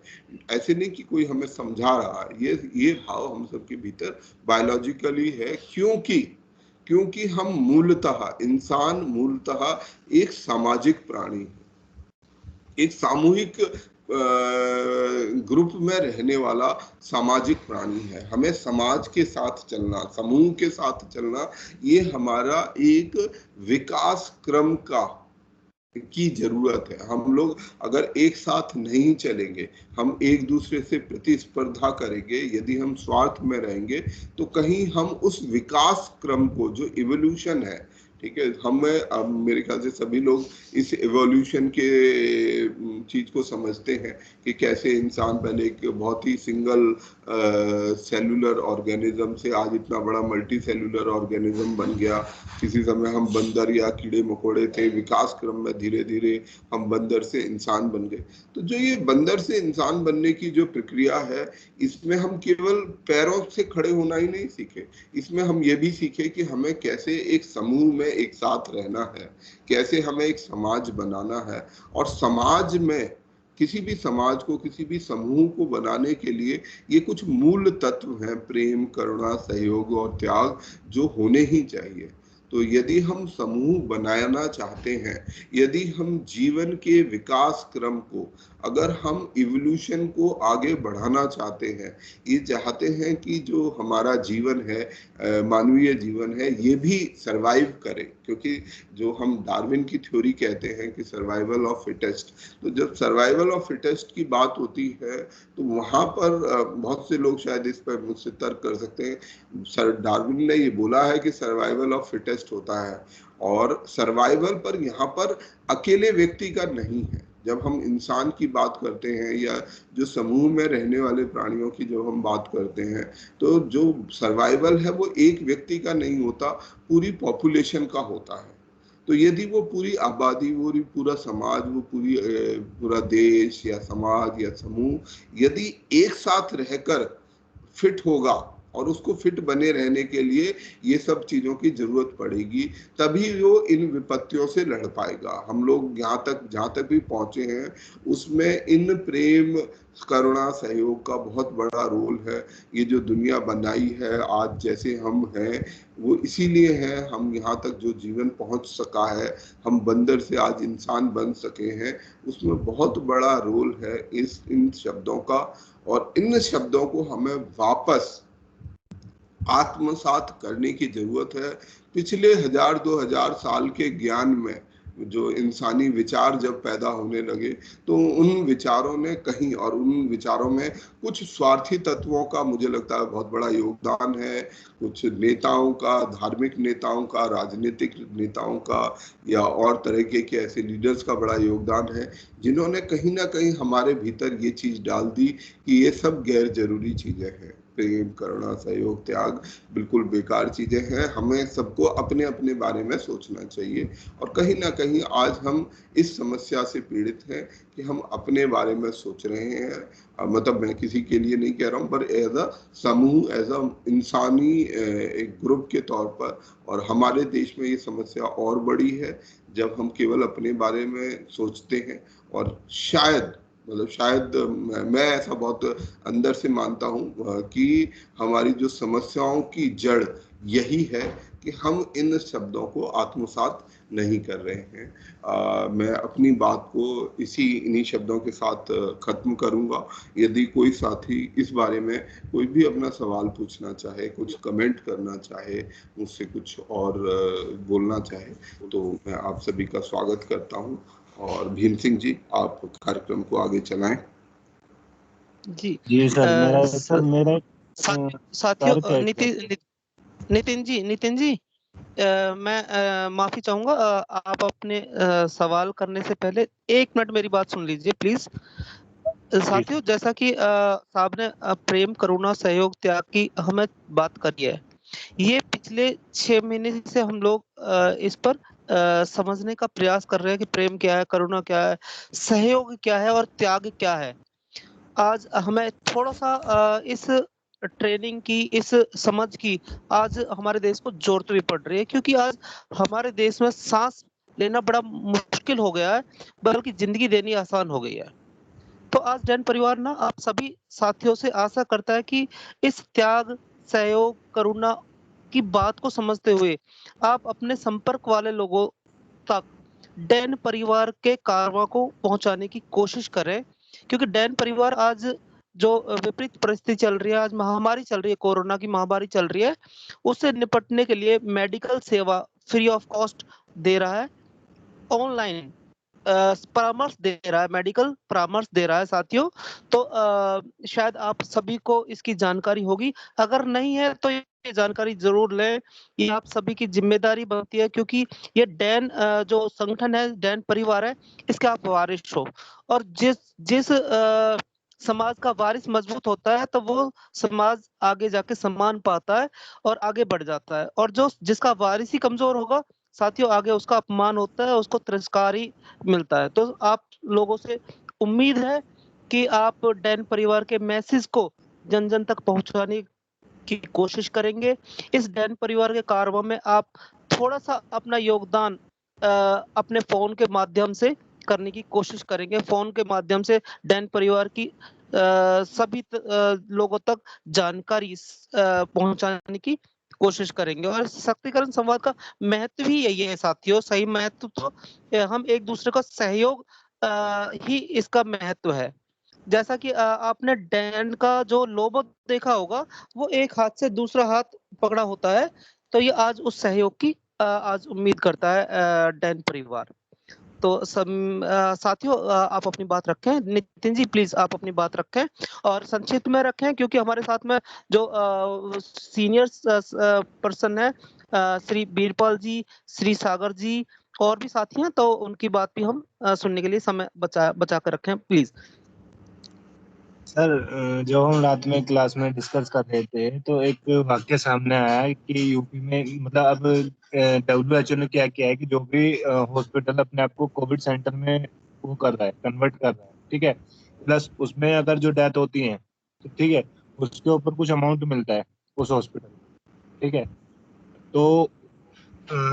ऐसे नहीं कि कोई हमें समझा रहा है, ये भाव हम सबके भीतर बायोलॉजिकली है। क्योंकि हम मूलतः, इंसान मूलतः एक सामाजिक प्राणी है, एक सामूहिक ग्रुप में रहने वाला सामाजिक प्राणी है। हमें समाज के साथ चलना, समूह के साथ चलना, ये हमारा एक विकास क्रम की जरूरत है। हम लोग अगर एक साथ नहीं चलेंगे, हम एक दूसरे से प्रतिस्पर्धा करेंगे, यदि हम स्वार्थ में रहेंगे, तो कहीं हम उस विकास क्रम को, जो इवोल्यूशन है, ठीक है, हमें मेरे ख्याल से सभी लोग इस इवोल्यूशन के चीज को समझते हैं कि कैसे इंसान पहले एक बहुत ही सिंगल सेलुलर ऑर्गेनिज्म से आज इतना बड़ा मल्टी सेलुलर ऑर्गेनिज्म बन गया। किसी समय हम बंदर या कीड़े मकोड़े थे, विकास क्रम में धीरे धीरे हम बंदर से इंसान बन गए। तो जो ये बंदर से इंसान बनने की जो प्रक्रिया है, इसमें हम केवल पैरों से खड़े होना ही नहीं सीखे, इसमें हम ये भी सीखे कि हमें कैसे एक समूह में एक साथ रहना है, कैसे हमें एक समाज बनाना है। और समाज में किसी भी समाज को, किसी भी समूह को बनाने के लिए ये कुछ मूल तत्व हैं, प्रेम, करुणा, सहयोग और त्याग, जो होने ही चाहिए। तो यदि हम समूह बनाना चाहते हैं, यदि हम जीवन के विकास क्रम को, अगर हम इवोल्यूशन को आगे बढ़ाना चाहते हैं, ये चाहते हैं कि जो हमारा जीवन है, मानवीय जीवन है, ये भी सरवाइव करे, क्योंकि जो हम डार्विन की थ्योरी कहते हैं कि सर्वाइवल ऑफ फिटेस्ट, तो जब सर्वाइवल ऑफ फिटेस्ट की बात होती है, तो वहां पर बहुत से लोग शायद इस पर मुझसे तर्क कर सकते हैं। सर डार्विन ने ये बोला है कि सर्वाइवल ऑफ फिटेस्ट होता है, और सर्वाइवल पर यहाँ पर अकेले व्यक्ति का नहीं है। जब हम इंसान की बात करते हैं या जो समूह में रहने वाले प्राणियों की जब हम बात करते हैं, तो जो सर्वाइवल है वो एक व्यक्ति का नहीं होता, पूरी पॉपुलेशन का होता है। तो यदि वो पूरी आबादी, वो पूरा समाज, वो पूरा देश या समाज या समूह यदि एक साथ रहकर फिट होगा, और उसको फिट बने रहने के लिए ये सब चीजों की जरूरत पड़ेगी, तभी वो इन विपत्तियों से लड़ पाएगा। हम लोग जहाँ तक भी पहुंचे हैं, उसमें इन प्रेम, करुणा, सहयोग का बहुत बड़ा रोल है। ये जो दुनिया बनाई है आज जैसे हम हैं, वो इसीलिए है। हम यहाँ तक जो जीवन पहुंच सका है, हम बंदर से आज इंसान बन सके हैं, उसमें बहुत बड़ा रोल है इन शब्दों का। और इन शब्दों को हमें वापस आत्मसात करने की जरूरत है। पिछले 1000-2000 साल के ज्ञान में जो इंसानी विचार जब पैदा होने लगे, तो उन विचारों ने कहीं, और उन विचारों में कुछ स्वार्थी तत्वों का मुझे लगता है बहुत बड़ा योगदान है। कुछ नेताओं का, धार्मिक नेताओं का, राजनीतिक नेताओं का, या और तरह के ऐसे लीडर्स का बड़ा योगदान है, जिन्होंने कहीं ना कहीं हमारे भीतर ये चीज डाल दी कि ये सब गैर जरूरी चीजें हैं। प्रेम, करुणा, सहयोग, त्याग बिल्कुल बेकार चीजें हैं। हमें सबको अपने अपने बारे में सोचना चाहिए। और कहीं ना कहीं आज हम इस समस्या से पीड़ित हैं कि हम अपने बारे में सोच रहे हैं। मतलब मैं किसी के लिए नहीं कह रहा हूँ, पर एज अ समूह, एज अ इंसानी एक ग्रुप के तौर पर। और हमारे देश में ये समस्या और बड़ी है जब हम केवल अपने बारे में सोचते हैं। और शायद मैं ऐसा बहुत अंदर से मानता हूँ कि हमारी जो समस्याओं की जड़ यही है कि हम इन शब्दों को आत्मसात नहीं कर रहे हैं। मैं अपनी बात को इन्हीं शब्दों के साथ खत्म करूंगा। यदि कोई साथी इस बारे में कोई भी अपना सवाल पूछना चाहे, कुछ कमेंट करना चाहे, मुझसे कुछ और बोलना चाहे, तो मैं आप सभी का स्वागत करता हूं। और भीम सिंह जी, आप कार्यक्रम को आगे चलाएं। जी सर, मेरा साथियों, नितिन जी, मैं माफी चाहूंगा। आप अपने सवाल करने से पहले 1 मिनट मेरी बात सुन लीजिए प्लीज। साथियों, जैसा कि साहब ने प्रेम, करुणा, सहयोग, त्याग की हमें बात करी है, ये पिछले 6 महीने से हम लोग इस पर समझने का प्रयास कर रहे हैं कि प्रेम क्या है, करुणा क्या है, सहयोग क्या है और त्याग क्या है। आज हमें थोड़ा सा इस ट्रेनिंग की, इस समझ की आज हमारे देश को जरूरत भी पड़ रही है, क्योंकि आज हमारे देश में सांस लेना बड़ा मुश्किल हो गया है, बल्कि जिंदगी देनी आसान हो गई है। तो आज डैन परिवार ना आप सभी साथियों से आशा करता है कि इस त्याग, सहयोग, करुणा की बात को समझते हुए आप अपने संपर्क वाले लोगों तक डैन परिवार के कारवां को पहुंचाने की कोशिश करें, क्योंकि डैन परिवार आज जो विपरीत परिस्थिति चल रही है, आज महामारी चल रही है, कोरोना की महामारी चल रही है, उससे निपटने के लिए मेडिकल सेवा फ्री ऑफ कॉस्ट दे रहा है, ऑनलाइन परामर्श दे रहा है, मेडिकल परामर्श दे रहा है साथियों। तो शायद आप सभी को इसकी जानकारी होगी, अगर नहीं है तो ये जानकारी जरूर लें, ये आप सभी की जिम्मेदारी बनती है, क्योंकि ये डैन जो संगठन है, डैन परिवार है, इसके आप वारिस हो, और जिस जिस समाज का वारिस मजबूत होता है तो वो समाज आगे जाके सम्मान पाता है और आगे बढ़ जाता है, और जो जिसका वारिस ही कमजोर होगा साथियों, आगे उसका अपमान होता है, उसको तिरस्कार ही मिलता है। तो आप लोगों से उम्मीद है कि आप डैन परिवार के मैसेज को जन जन तक पहुंचाने की कोशिश करेंगे। इस डैन परिवार के कारवां में आप थोड़ा सा अपना योगदान अपने फोन के माध्यम से करने की कोशिश करेंगे, फोन के माध्यम से डैन परिवार की सभी लोगों तक जानकारी पहुंचाने की कोशिश करेंगे। और सशक्तिकरण संवाद का महत्व ही यही है साथियों, सही महत्व तो हम एक दूसरे का सहयोग ही इसका महत्व है। जैसा कि आपने डैन का जो लोगो देखा होगा, वो एक हाथ से दूसरा हाथ पकड़ा होता है, तो ये आज उस सहयोग की आज उम्मीद करता है डैन परिवार। तो साथियों, आप अपनी बात रखें। नितिन जी प्लीज आप अपनी बात रखें और संक्षिप्त में रखें, क्योंकि हमारे साथ में जो सीनियर पर्सन है, श्री बीरपाल जी, श्री सागर जी और भी साथी हैं, तो उनकी बात भी हम सुनने के लिए समय बचा कर रखें प्लीज। सर, जब हम रात में क्लास में डिस्कस कर रहे थे तो एक वाक्य सामने आया कि यूपी में मतलब अब WHO ने क्या किया है कि जो भी हॉस्पिटल अपने आप को कोविड सेंटर में वो कर रहा है, कन्वर्ट कर रहा है, ठीक है, प्लस उसमें अगर जो डेथ होती है तो ठीक है, उसके ऊपर कुछ अमाउंट मिलता है उस हॉस्पिटल, ठीक है। तो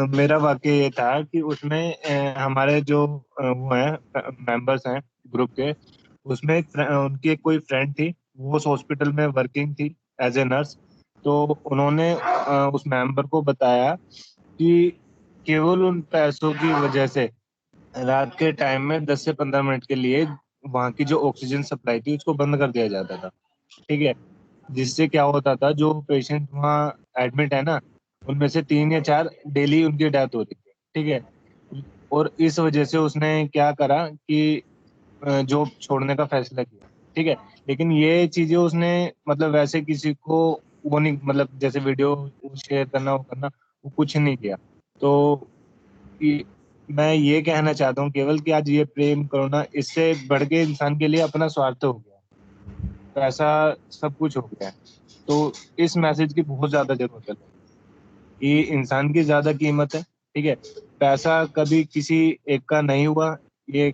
मेरा वाक्य ये था कि उसमें हमारे जो वो हैं मेंबर्स हैं ग्रुप के, उसमें उनकी कोई फ्रेंड थी, वो उस हॉस्पिटल में वर्किंग थी एज ए नर्स। तो उन्होंने उस मेंबर को बताया कि केवल उन पैसों की वजह से रात के टाइम में 10 से 15 मिनट के लिए वहाँ की जो ऑक्सीजन सप्लाई थी उसको बंद कर दिया जाता था, ठीक है। जिससे क्या होता था, जो पेशेंट वहाँ एडमिट है ना, उनमें से 3 या 4 डेली उनकी डेथ होती थी, ठीक है। और इस वजह से उसने क्या करा कि जॉब छोड़ने का फैसला किया, ठीक है। लेकिन ये चीजें उसने मतलब वैसे किसी को वो नहीं, मतलब जैसे वीडियो शेयर करना वो करना, वो कुछ नहीं किया। तो मैं ये कहना चाहता हूँ केवल कि आज ये प्रेम करुणा इससे बढ़ के इंसान के लिए अपना स्वार्थ हो गया, पैसा सब कुछ हो गया है। तो इस मैसेज की बहुत ज्यादा जरूरत है कि इंसान की ज्यादा कीमत है, ठीक है। पैसा कभी किसी एक का नहीं हुआ, ये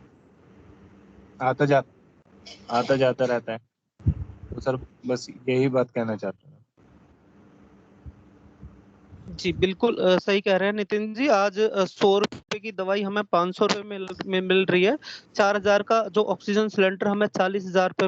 आता जाता रहता है। तो सर बस यही बात कहना चाहता हूँ। जी बिल्कुल सही कह रहे हैं नितिन जी। आज 100 रुपए की दवाई हमें 500 रुपए में मिल रही है। 4000 का जो ऑक्सीजन सिलेंडर हमें 40,000 रुपए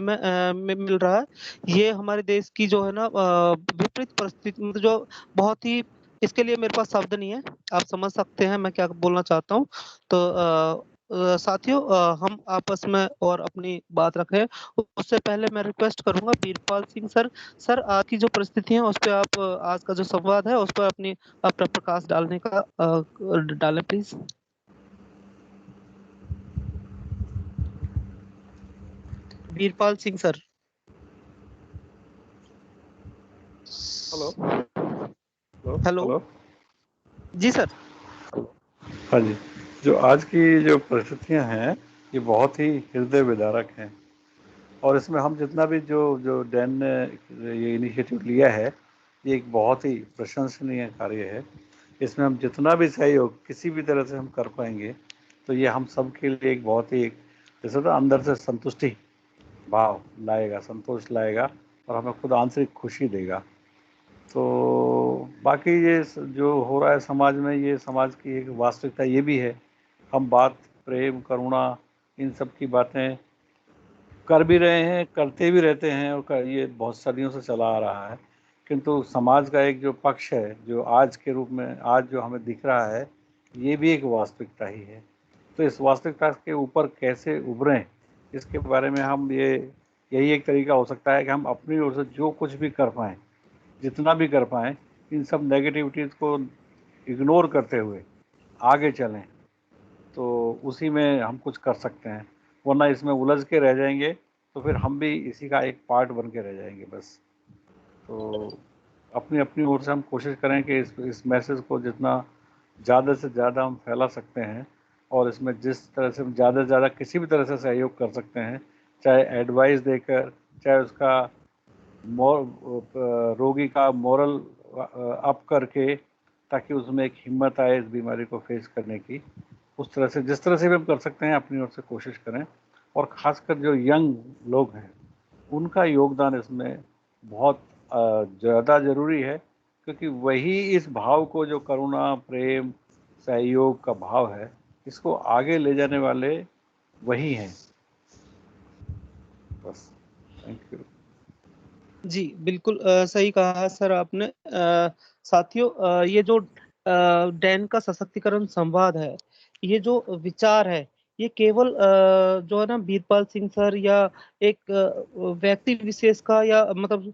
में मिल रहा है। ये हमारे देश की जो है ना विपरीत परिस्थिति, मतलब जो बहुत ही, इसके लिए मेरे पास शब्द नहीं है, आप समझ सकते हैं मैं क्या बोलना चाहता हूँ। तो साथियों, हम आपस में और अपनी बात रखें उससे पहले मैं रिक्वेस्ट करूंगा बीरपाल सिंह सर आज की जो परिस्थिति है उस पर आप आज का जो संवाद है उस पर अपना प्रकाश डालने का डालें please. Birpal Singh sir. Hello hello जी सर। हाँ जी, जो आज की जो परिस्थितियां हैं ये बहुत ही हृदय विदारक हैं, और इसमें हम जितना भी जो डैन ने ये इनिशिएटिव लिया है, ये एक बहुत ही प्रशंसनीय कार्य है। इसमें हम जितना भी सहयोग किसी भी तरह से हम कर पाएंगे तो ये हम सब के लिए एक बहुत ही जैसे तो अंदर से संतुष्टि भाव लाएगा, संतोष लाएगा, और हमें खुद आंतरिक खुशी देगा। तो बाकी ये जो हो रहा है समाज में, ये समाज की एक वास्तविकता ये भी है। हम बात प्रेम करुणा इन सब की बातें कर भी रहे हैं, करते भी रहते हैं, और ये बहुत सदियों से चला आ रहा है। किंतु समाज का एक जो पक्ष है जो आज के रूप में आज जो हमें दिख रहा है, ये भी एक वास्तविकता ही है। तो इस वास्तविकता के ऊपर कैसे उभरें, इसके बारे में हम यही एक तरीका हो सकता है कि हम अपनी ओर से जो कुछ भी कर पाएँ, जितना भी कर पाएँ, इन सब नेगेटिविटीज़ को इग्नोर करते हुए आगे चलें, तो उसी में हम कुछ कर सकते हैं। वरना इसमें उलझ के रह जाएंगे तो फिर हम भी इसी का एक पार्ट बन के रह जाएंगे बस। तो अपनी अपनी ओर से हम कोशिश करें कि इस मैसेज को जितना ज़्यादा से ज़्यादा हम फैला सकते हैं, और इसमें जिस तरह से हम ज़्यादा से ज़्यादा किसी भी तरह से सहयोग कर सकते हैं, चाहे एडवाइस देकर, चाहे उसका रोगी का मोरल अप करके, ताकि उसमें एक हिम्मत आए इस बीमारी को फेस करने की, उस तरह से जिस तरह से भी हम कर सकते हैं अपनी ओर से कोशिश करें। और ख़ासकर जो यंग लोग हैं उनका योगदान इसमें बहुत ज़्यादा ज़रूरी है, क्योंकि वही इस भाव को, जो करुणा, प्रेम, सहयोग का भाव है, इसको आगे ले जाने वाले वही हैं। बस, थैंक यू। जी, बिल्कुल सही कहा सर आपने। साथियों, ये जो डैन का सशक्तिकरण संवाद है, ये जो विचार है, ये केवल जो है ना वीरपाल सिंह सर या एक व्यक्ति विशेष का, या मतलब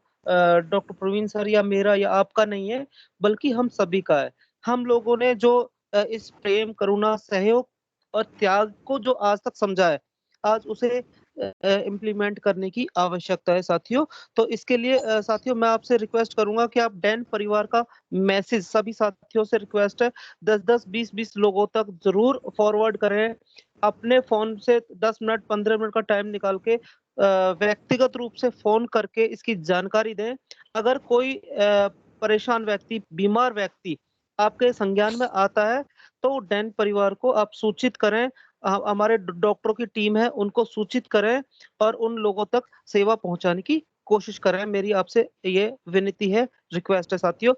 डॉक्टर प्रवीण सर या मेरा या आपका नहीं है, बल्कि हम सभी का है। हम लोगों ने जो इस प्रेम, करुणा, सहयोग और त्याग को जो आज तक समझा है, आज उसे इम्प्लीमेंट करने की आवश्यकता है साथियों। तो इसके लिए साथियों मैं आपसे रिक्वेस्ट करूंगा कि आप डैन परिवार का मैसेज, सभी साथियों से रिक्वेस्ट है, 10-10, 20-20 लोगों तक जरूर फॉरवर्ड करें। अपने फोन से 10 मिनट, 15 मिनट का टाइम निकाल के व्यक्तिगत रूप से फोन करके इसकी जानकारी दें। अगर कोई परेशान व्यक्ति, बीमार व्यक्ति आपके संज्ञान में आता है, तो डैन परिवार को आप सूचित करें। हमारे डॉक्टरों की टीम है, उनको सूचित करें और उन लोगों तक सेवा पहुंचाने की कोशिश करें। मेरी आपसे ये विनती है, रिक्वेस्ट है साथियों।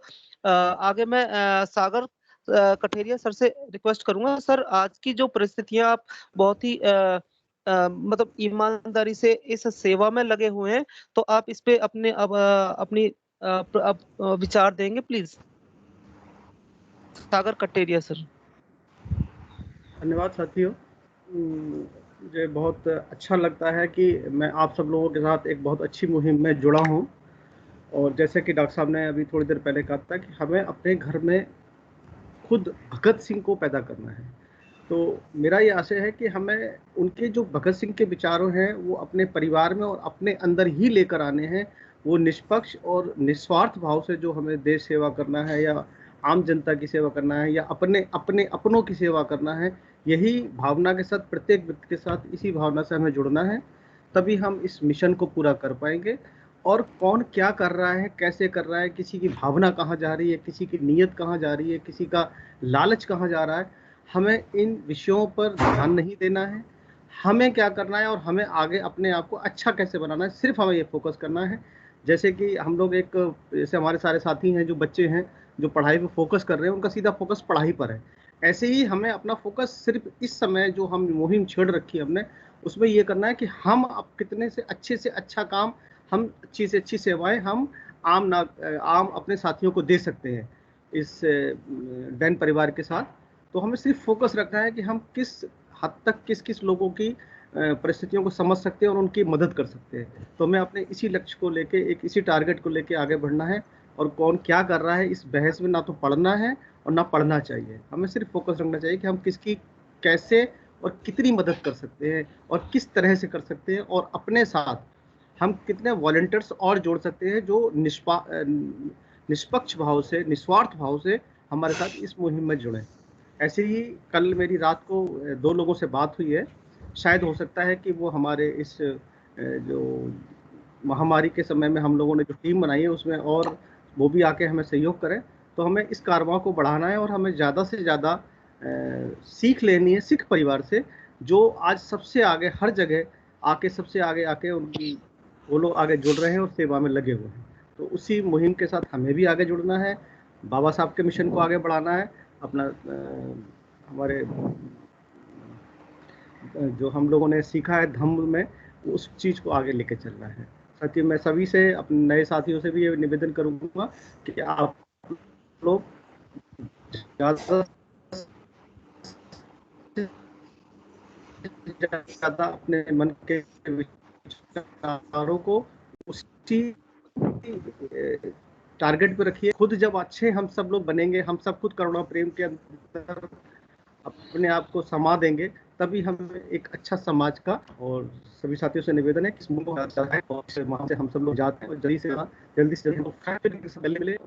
आगे मैं सागर कठेरिया सर से रिक्वेस्ट करूंगा। सर, आज की जो परिस्थितियां, आप बहुत ही मतलब ईमानदारी से इस सेवा में लगे हुए हैं, तो आप इस पे अपने अपनी विचार देंगे प्लीज। Sagar Kateria sir. धन्यवाद साथियों। मुझे बहुत अच्छा लगता है कि मैं आप सब लोगों के साथ एक बहुत अच्छी मुहिम में जुड़ा हूं। और जैसे कि डॉक्टर साहब ने अभी थोड़ी देर पहले कहा था कि हमें अपने घर में खुद भगत सिंह को पैदा करना है। तो मेरा ये आशय है कि हमें उनके जो भगत सिंह के विचारों हैं वो अपने परिवार में और अपने अंदर ही लेकर आने हैं। वो निष्पक्ष और निस्वार्थ भाव से जो हमें देश सेवा करना है, या आम जनता की सेवा करना है, या अपनों की सेवा करना है, यही भावना के साथ प्रत्येक व्यक्ति के साथ इसी भावना से हमें जुड़ना है। तभी हम इस मिशन को पूरा कर पाएंगे। और कौन क्या कर रहा है, कैसे कर रहा है, किसी की भावना कहाँ जा रही है, किसी की नीयत कहाँ जा रही है, किसी का लालच कहाँ जा रहा है, हमें इन विषयों पर ध्यान नहीं देना है। हमें क्या करना है और हमें आगे अपने आप को अच्छा कैसे बनाना है, सिर्फ हमें ये फोकस करना है। जैसे कि हम लोग जैसे हमारे सारे साथी हैं, जो बच्चे हैं, जो पढ़ाई पे फोकस कर रहे हैं, उनका सीधा फोकस पढ़ाई पर है। ऐसे ही हमें अपना फोकस सिर्फ इस समय जो हम मुहिम छेड़ रखी है हमने, उसमें ये करना है कि हम अब कितने से अच्छा काम, हम अच्छी से अच्छी सेवाएं हम आम अपने साथियों को दे सकते हैं इस डैन परिवार के साथ। तो हमें सिर्फ फोकस रखना है कि हम किस हद तक किस किस लोगों की परिस्थितियों को समझ सकते हैं और उनकी मदद कर सकते हैं। तो हमें अपने इसी लक्ष्य को लेके, इसी टारगेट को लेके आगे बढ़ना है। और कौन क्या कर रहा है इस बहस में ना तो पढ़ना है और ना पढ़ना चाहिए। हमें सिर्फ फोकस रखना चाहिए कि हम किसकी कैसे और कितनी मदद कर सकते हैं और किस तरह से कर सकते हैं, और अपने साथ हम कितने वॉलंटियर्स और जोड़ सकते हैं जो निष्पक्ष भाव से, निस्वार्थ भाव से हमारे साथ इस मुहिम में जुड़े। ऐसे ही कल मेरी रात को 2 लोगों से बात हुई है। शायद हो सकता है कि वो हमारे इस जो महामारी के समय में हम लोगों ने जो टीम बनाई है उसमें और वो भी आके हमें सहयोग करें। तो हमें इस कारवां को बढ़ाना है और हमें ज़्यादा से ज़्यादा सीख लेनी है सिख परिवार से, जो आज सबसे आगे हर जगह आके, सबसे आगे आके उनकी वो लोग आगे जुड़ रहे हैं और सेवा में लगे हुए हैं। तो उसी मुहिम के साथ हमें भी आगे जुड़ना है, बाबा साहब के मिशन को आगे बढ़ाना है, अपना हमारे जो हम लोगों ने सीखा है धम्म में, उस चीज़ को आगे लेके चलना है। साथियों, मैं सभी से, अपने नए साथियों से भी ये निवेदन करूंगा कि आप लोग ज़्यादा ज्यादा अपने मन के विचारों को उसी टारगेट पे रखिए। खुद जब अच्छे हम सब लोग बनेंगे, हम सब खुद करुणा प्रेम के अंदर अपने आप को समा देंगे, तभी हम एक अच्छा समाज का। और सभी साथियों से निवेदन है कि समूह को है और वहां से हम सब लोग जाते हैं और जल्दी से जल्दी मिले।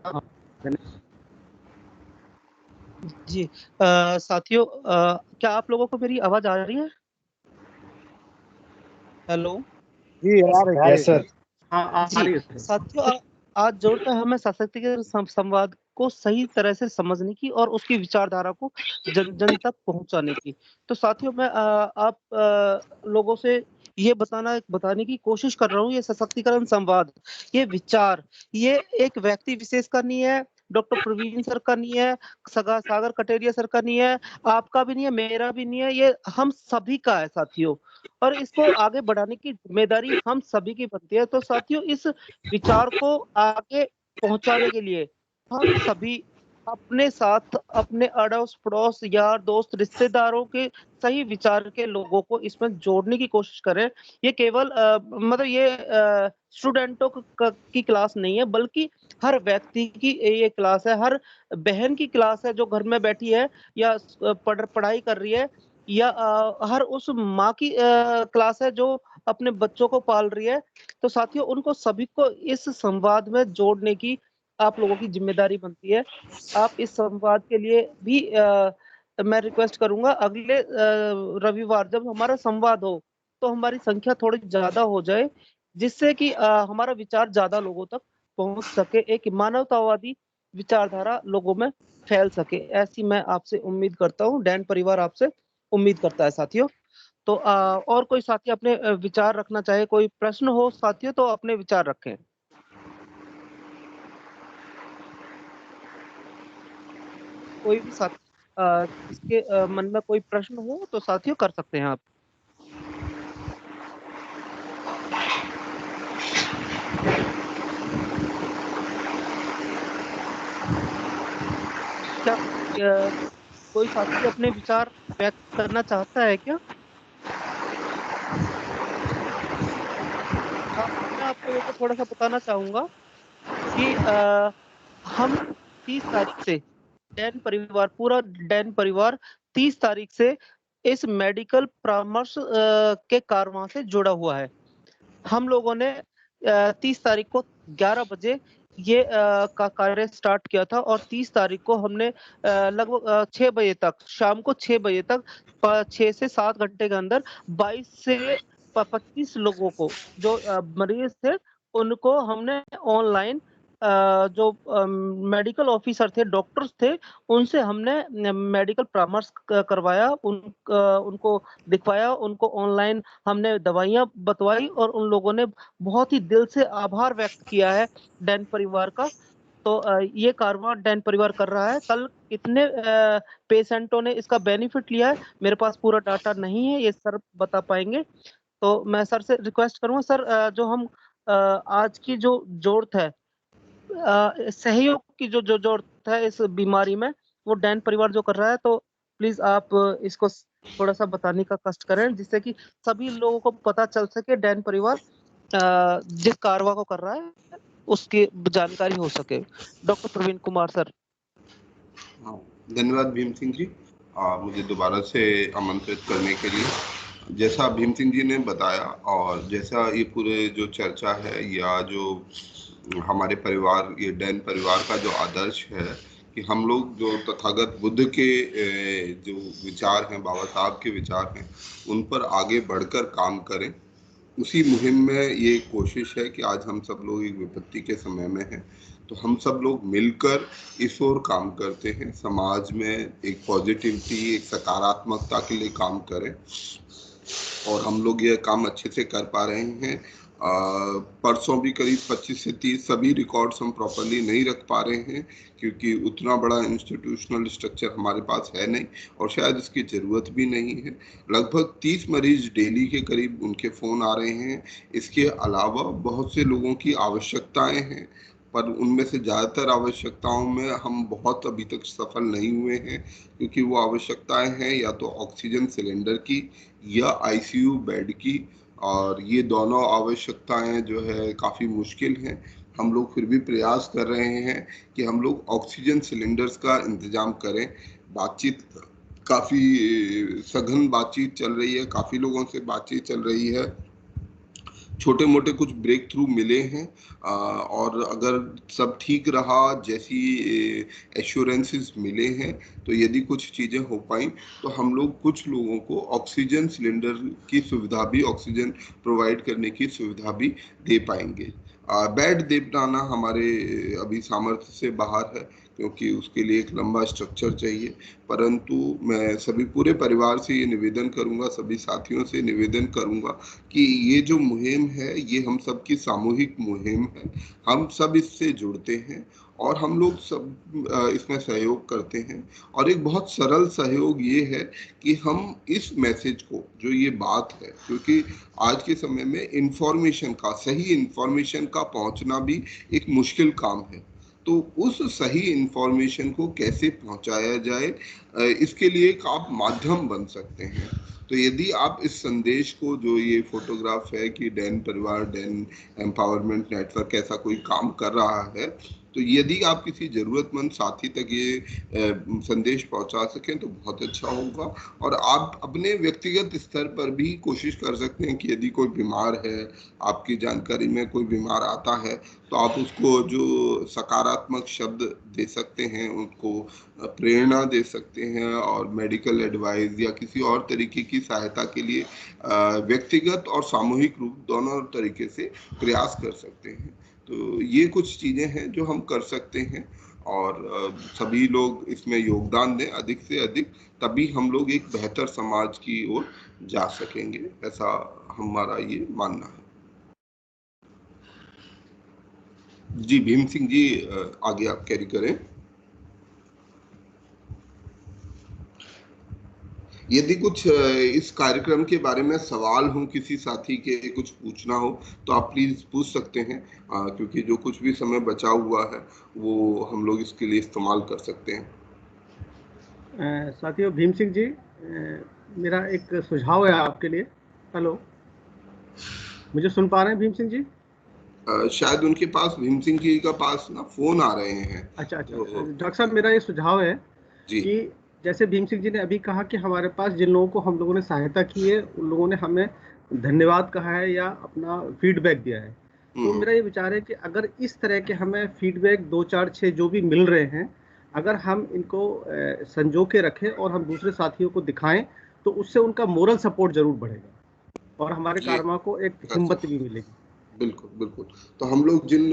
जी साथियों, क्या आप लोगों को मेरी आवाज आ रही है? हेलो जी आ रही है यस सर। हाँ आ रही है जी साथियों, आज जरूरत है हमें सशक्तिकरण संवाद को सही तरह से समझने की और उसकी विचारधारा को जन जन तक पहुंचाने की। तो साथियों, मैं आप लोगों से ये बताने की कोशिश कर रहा हूँ, ये सशक्तिकरण संवाद, ये विचार, ये एक व्यक्ति विशेष का नहीं है, डॉक्टर प्रवीण सर का नहीं है, सागर कटेरिया सर का नहीं है, आपका भी नहीं है, मेरा भी नहीं है, ये हम सभी का है साथियों। और इसको आगे बढ़ाने की जिम्मेदारी हम सभी की बनती है। तो साथियों, इस विचार को आगे पहुंचाने के लिए हम सभी अपने साथ अपने अड़ोस पड़ोस यार दोस्त रिश्तेदारों के सही विचार के लोगों को इसमें जोड़ने की कोशिश करें। ये केवल मतलब ये स्टूडेंटों की क्लास नहीं है, बल्कि हर व्यक्ति की ये क्लास है, हर बहन की क्लास है जो घर में बैठी है या पढ़ाई कर रही है, या हर उस माँ की क्लास है जो अपने बच्चों को पाल रही है। तो साथियों, उनको सभी को इस संवाद में जोड़ने की आप लोगों की जिम्मेदारी बनती है। आप इस संवाद के लिए भी मैं रिक्वेस्ट करूंगा, अगले रविवार जब हमारा संवाद हो तो हमारी संख्या थोड़ी ज्यादा हो जाए, जिससे कि हमारा विचार ज्यादा लोगों तक पहुंच सके, एक मानवतावादी विचारधारा लोगों में फैल सके, ऐसी मैं आपसे उम्मीद करता हूँ। डैन परिवार आपसे उम्मीद करता है साथियों। तो और कोई साथी अपने विचार रखना चाहे, कोई प्रश्न हो साथियों, तो अपने विचार रखें। कोई भी साथी जिसके मन में कोई प्रश्न हो तो साथियों कर सकते हैं आप। क्या कोई साथी अपने विचार व्यक्त करना चाहता है क्या? मैं आप लोगों को थोड़ा सा बताना चाहूंगा कि हम 30 तारीख से पूरा डैन परिवार 30 तारीख से इस मेडिकल परामर्श के कारवां से जुड़ा हुआ है। हम लोगों ने 30 तारीख को 11 बजे ये का कार्य स्टार्ट किया था और 30 तारीख को हमने लगभग 6 बजे तक, शाम को 6 बजे तक 6 से 7 घंटे के अंदर 22 से 25 लोगों को जो मरीज थे उनको हमने ऑनलाइन जो मेडिकल ऑफिसर थे, डॉक्टर्स थे, उनसे हमने मेडिकल परामर्श करवाया, उनको दिखवाया, उनको ऑनलाइन हमने दवाइयां बतवाई और उन लोगों ने बहुत ही दिल से आभार व्यक्त किया है डैन परिवार का। तो ये कारवां डैन परिवार कर रहा है। कल कितने पेशेंटों ने इसका बेनिफिट लिया है मेरे पास पूरा डाटा नहीं है, ये सर बता पाएंगे। तो मैं सर से रिक्वेस्ट करूंगा, सर जो हम आज की जो जरूरत है, सहयोग की जो जो जरूरत है इस बीमारी में, वो डैन परिवार जो कर रहा है, तो प्लीज आप इसको थोड़ा सा बताने का कष्ट करें, जिससे कि सभी लोगों को पता चल सके डैन परिवार जिस कारवा को कर रहा है उसकी जानकारी हो सके। Doctor Praveen Kumar sir. धन्यवाद भीम सिंह जी, मुझे दोबारा से आमंत्रित करने के लिए। जैसा भीम सिंह जी ने बताया और जैसा ये पूरे जो चर्चा है या जो हमारे परिवार, ये डैन परिवार का जो आदर्श है कि हम लोग जो तथागत बुद्ध के जो विचार हैं, बाबा साहब के विचार हैं, उन पर आगे बढ़कर काम करें, उसी मुहिम में ये कोशिश है कि आज हम सब लोग एक विपत्ति के समय में हैं, तो हम सब लोग मिलकर इस ओर काम करते हैं, समाज में एक पॉजिटिविटी, एक सकारात्मकता के लिए काम करें। और हम लोग ये काम अच्छे से कर पा रहे हैं। परसों भी करीब 25 से 30 सभी रिकॉर्ड्स हम प्रॉपरली नहीं रख पा रहे हैं क्योंकि उतना बड़ा इंस्टीट्यूशनल स्ट्रक्चर हमारे पास है नहीं और शायद इसकी ज़रूरत भी नहीं है। लगभग 30 मरीज डेली के करीब उनके फ़ोन आ रहे हैं। इसके अलावा बहुत से लोगों की आवश्यकताएं हैं, पर उनमें से ज़्यादातर आवश्यकताओं में हम बहुत अभी तक सफल नहीं हुए हैं, क्योंकि वो आवश्यकताएं हैं या तो ऑक्सीजन सिलेंडर की या आईसीयू बेड की, और ये दोनों आवश्यकताएं जो है काफ़ी मुश्किल हैं। हम लोग फिर भी प्रयास कर रहे हैं कि हम लोग ऑक्सीजन सिलेंडर्स का इंतजाम करें। बातचीत काफ़ी सघन बातचीत चल रही है, काफ़ी लोगों से बातचीत चल रही है, छोटे मोटे कुछ ब्रेक थ्रू मिले हैं, और अगर सब ठीक रहा, जैसी एश्योरेंसेस मिले हैं, तो यदि कुछ चीज़ें हो पाई तो हम लोग कुछ लोगों को ऑक्सीजन सिलेंडर की सुविधा भी, ऑक्सीजन प्रोवाइड करने की सुविधा भी दे पाएंगे। बेड दे पाना हमारे अभी सामर्थ्य से बाहर है, क्योंकि उसके लिए एक लंबा स्ट्रक्चर चाहिए, परंतु मैं सभी पूरे परिवार से ये निवेदन करूंगा, सभी साथियों से निवेदन करूंगा कि ये जो मुहिम है ये हम सब की सामूहिक मुहिम है, हम सब इससे जुड़ते हैं और हम लोग सब इसमें सहयोग करते हैं। और एक बहुत सरल सहयोग ये है कि हम इस मैसेज को, जो ये बात है, क्योंकि आज के समय में इंफॉर्मेशन का, सही इंफॉर्मेशन का पहुंचना भी एक मुश्किल काम है, तो उस सही इंफॉर्मेशन को कैसे पहुंचाया जाए, इसके लिए एक आप माध्यम बन सकते हैं। तो यदि आप इस संदेश को, जो ये फोटोग्राफ है कि डैन परिवार, डैन एम्पावरमेंट नेटवर्क ऐसा कोई काम कर रहा है, तो यदि आप किसी जरूरतमंद साथी तक ये संदेश पहुंचा सकें तो बहुत अच्छा होगा। और आप अपने व्यक्तिगत स्तर पर भी कोशिश कर सकते हैं कि यदि कोई बीमार है, आपकी जानकारी में कोई बीमार आता है, तो आप उसको जो सकारात्मक शब्द दे सकते हैं, उनको प्रेरणा दे सकते हैं, और मेडिकल एडवाइस या किसी और तरीके की सहायता के लिए व्यक्तिगत और सामूहिक रूप दोनों तरीके से प्रयास कर सकते हैं। तो ये कुछ चीजें हैं जो हम कर सकते हैं, और सभी लोग इसमें योगदान दें अधिक से अधिक, तभी हम लोग एक बेहतर समाज की ओर जा सकेंगे, ऐसा हमारा ये मानना है। जी भीम सिंह जी, आगे आप कैरी करें। यदि कुछ इस कार्यक्रम के बारे में सवाल हो, किसी साथी के कुछ पूछना हो, तो आप प्लीज पूछ सकते हैं, क्योंकि जो कुछ भी समय बचा हुआ है वो हम लोग इसके लिए इस्तेमाल कर सकते हैं। साथियों, भीम सिंह जी, मेरा एक सुझाव है आपके लिए। हेलो, मुझे सुन पा रहे हैं भीम सिंह जी? शायद उनके पास, भीम सिंह जी का पास ना फोन आ रहे हैं। अच्छा, डॉक्टर साहब, मेरा ये सुझाव है कि जैसे भीम सिंह जी ने अभी कहा कि हमारे पास जिन लोगों को हम लोगों ने सहायता की है, उन लोगों ने हमें धन्यवाद कहा है या अपना फीडबैक दिया है, तो मेरा ये विचार है कि अगर इस तरह के हमें फीडबैक 2, 4, 6 जो भी मिल रहे हैं, अगर हम इनको संजो के रखें और हम दूसरे साथियों को दिखाएं, तो उससे उनका मोरल सपोर्ट जरूर बढ़ेगा और हमारे कार्यक्रम को एक हिम्मत भी मिलेगी। बिल्कुल बिल्कुल। तो हम लोग जिन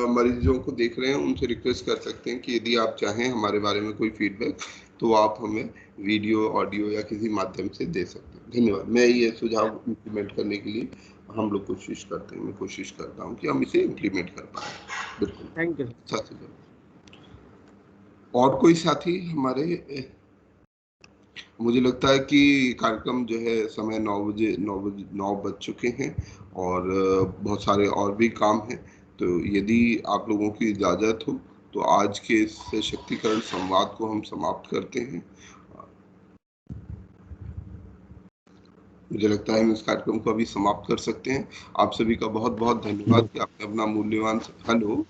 मरीजों को देख रहे हैं उनसे रिक्वेस्ट कर सकते हैं कि यदि आप चाहें हमारे बारे में कोई फीडबैक, तो आप हमें वीडियो, ऑडियो या किसी माध्यम से दे सकते हैं। धन्यवाद। मैं ये सुझाव इम्प्लीमेंट करने के लिए हम लोग कोशिश करते हैं, मैं कोशिश करता हूँ कि हम इसे इम्प्लीमेंट कर पाए। बिल्कुल, थैंक यू साथी। और कोई साथी हमारे? मुझे लगता है कि कार्यक्रम जो है, समय 9 बज चुके हैं और बहुत सारे और भी काम हैं, तो यदि आप लोगों की इजाज़त हो तो आज के इस सशक्तिकरण संवाद को हम समाप्त करते हैं। मुझे लगता है हम इस कार्यक्रम को अभी समाप्त कर सकते हैं। आप सभी का बहुत बहुत धन्यवाद कि आपने अपना मूल्यवान। हेलो,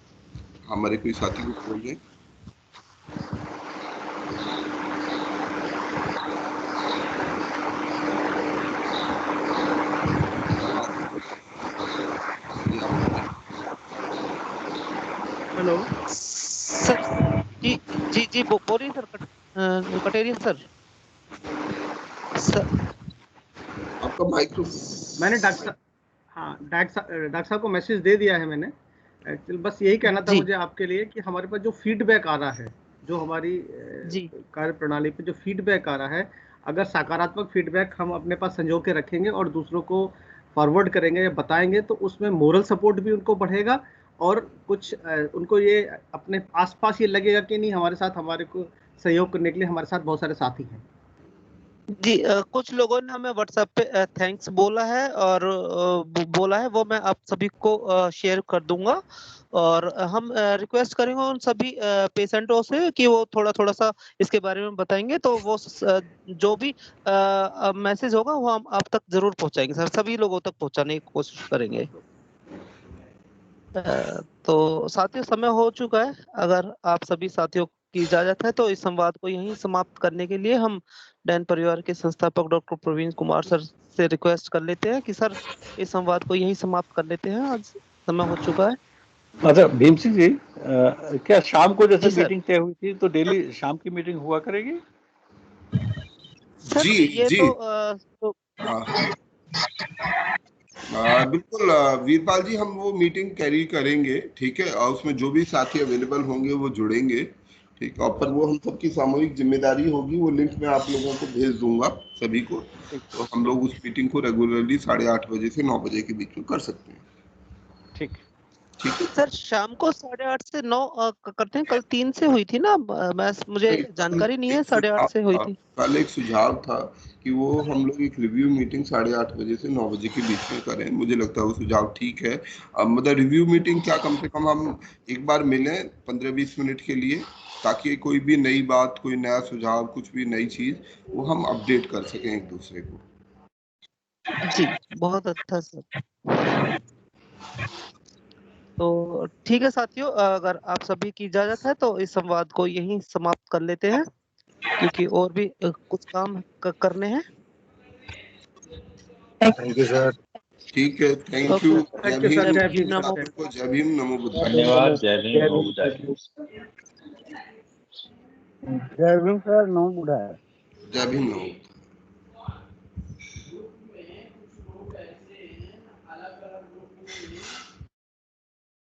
हमारे कोई साथी कुछ बोल रहे हैं? Hello sir. जी जी जी, बोलिए सर। कटेरिया सर। आपका माइक्रोफोन। मैंने डॉक्टर साहब को मैसेज दे दिया है मैंने। एक्चुअली बस यही कहना था मुझे आपके लिए कि हमारे पास जो फीडबैक आ रहा है, जो हमारी कार्य प्रणाली पे जो फीडबैक आ रहा है, अगर सकारात्मक फीडबैक हम अपने पास संजो के रखेंगे और दूसरों को फॉरवर्ड करेंगे या बताएंगे, तो उसमें मोरल सपोर्ट भी उनको बढ़ेगा और कुछ उनको ये अपने आसपास ये लगेगा कि नहीं, हमारे साथ, हमारे को सहयोग करने के लिए हमारे साथ बहुत सारे साथी हैं। जी, कुछ लोगों ने हमें व्हाट्सएप पे थैंक्स बोला है और बोला है, वो मैं आप सभी को शेयर कर दूंगा। और हम रिक्वेस्ट करेंगे उन सभी पेशेंटों से कि वो थोड़ा-थोड़ा सा इसके बारे में बताएँगे, तो वो जो भी मैसेज होगा वो हम आप तक ज़रूर पहुँचाएँगे सर, सभी लोगों तक पहुँचाने की कोशिश करेंगे। तो साथियों समय हो चुका है, अगर आप सभी साथियों की इजाज़त है तो इस संवाद को यहीं समाप्त करने के लिए हम डैन परिवार के संस्थापक डॉक्टर प्रवीण कुमार सर से रिक्वेस्ट कर लेते हैं कि सर इस संवाद को यहीं समाप्त कर लेते हैं, आज समय हो चुका है। अच्छा भीम सिंह जी, क्या शाम को जैसे जी सर। मीटिंग तय हुई थी तो डेली शाम की मीटिंग हुआ करेगी? सर ये जी। तो बिल्कुल वीरपाल जी, हम वो मीटिंग कैरी करेंगे, ठीक है, और उसमें जो भी साथी अवेलेबल होंगे वो जुड़ेंगे, ठीक है, और पर वो हम सबकी सामूहिक जिम्मेदारी होगी, वो लिंक मैं आप लोगों को भेज दूंगा सभी को, तो हम लोग उस मीटिंग को रेगुलरली 8:30 बजे से 9 बजे के बीच में कर सकते हैं। ठीक है सर शाम को 8:30 से 9 करते हैं, कल 3 से हुई थी ना, मुझे जानकारी नहीं है, 8:30 से हुई थी। कल एक सुझाव था कि वो हम लोग एक रिव्यू मीटिंग 8:30 बजे से 9 बजे के बीच में करें, मुझे लगता है वो सुझाव ठीक है। मतलब रिव्यू मीटिंग क्या, कम से कम हम एक बार मिलें 15-20 मिनट के लिए, ताकि कोई भी नई बात, कोई नया सुझाव, कुछ भी नई चीज वो हम अपडेट कर सकें एक दूसरे को। जी बहुत अच्छा सर। तो ठीक है साथियों, अगर आप सभी की इजाजत है तो इस संवाद को यहीं समाप्त कर लेते हैं, क्योंकि और भी कुछ काम करने हैं। Thank you sir. ठीक है, थैंक यू। जय थैंक यू सर, जय भीम भीम। सबको, जय भीम, नमो बुद्धाय। धन्यवाद। जय भीम, नमो बुद्धाय। जय भीम सर, नमो बुद्धाय। जय भीम, नमो बुद्धाय।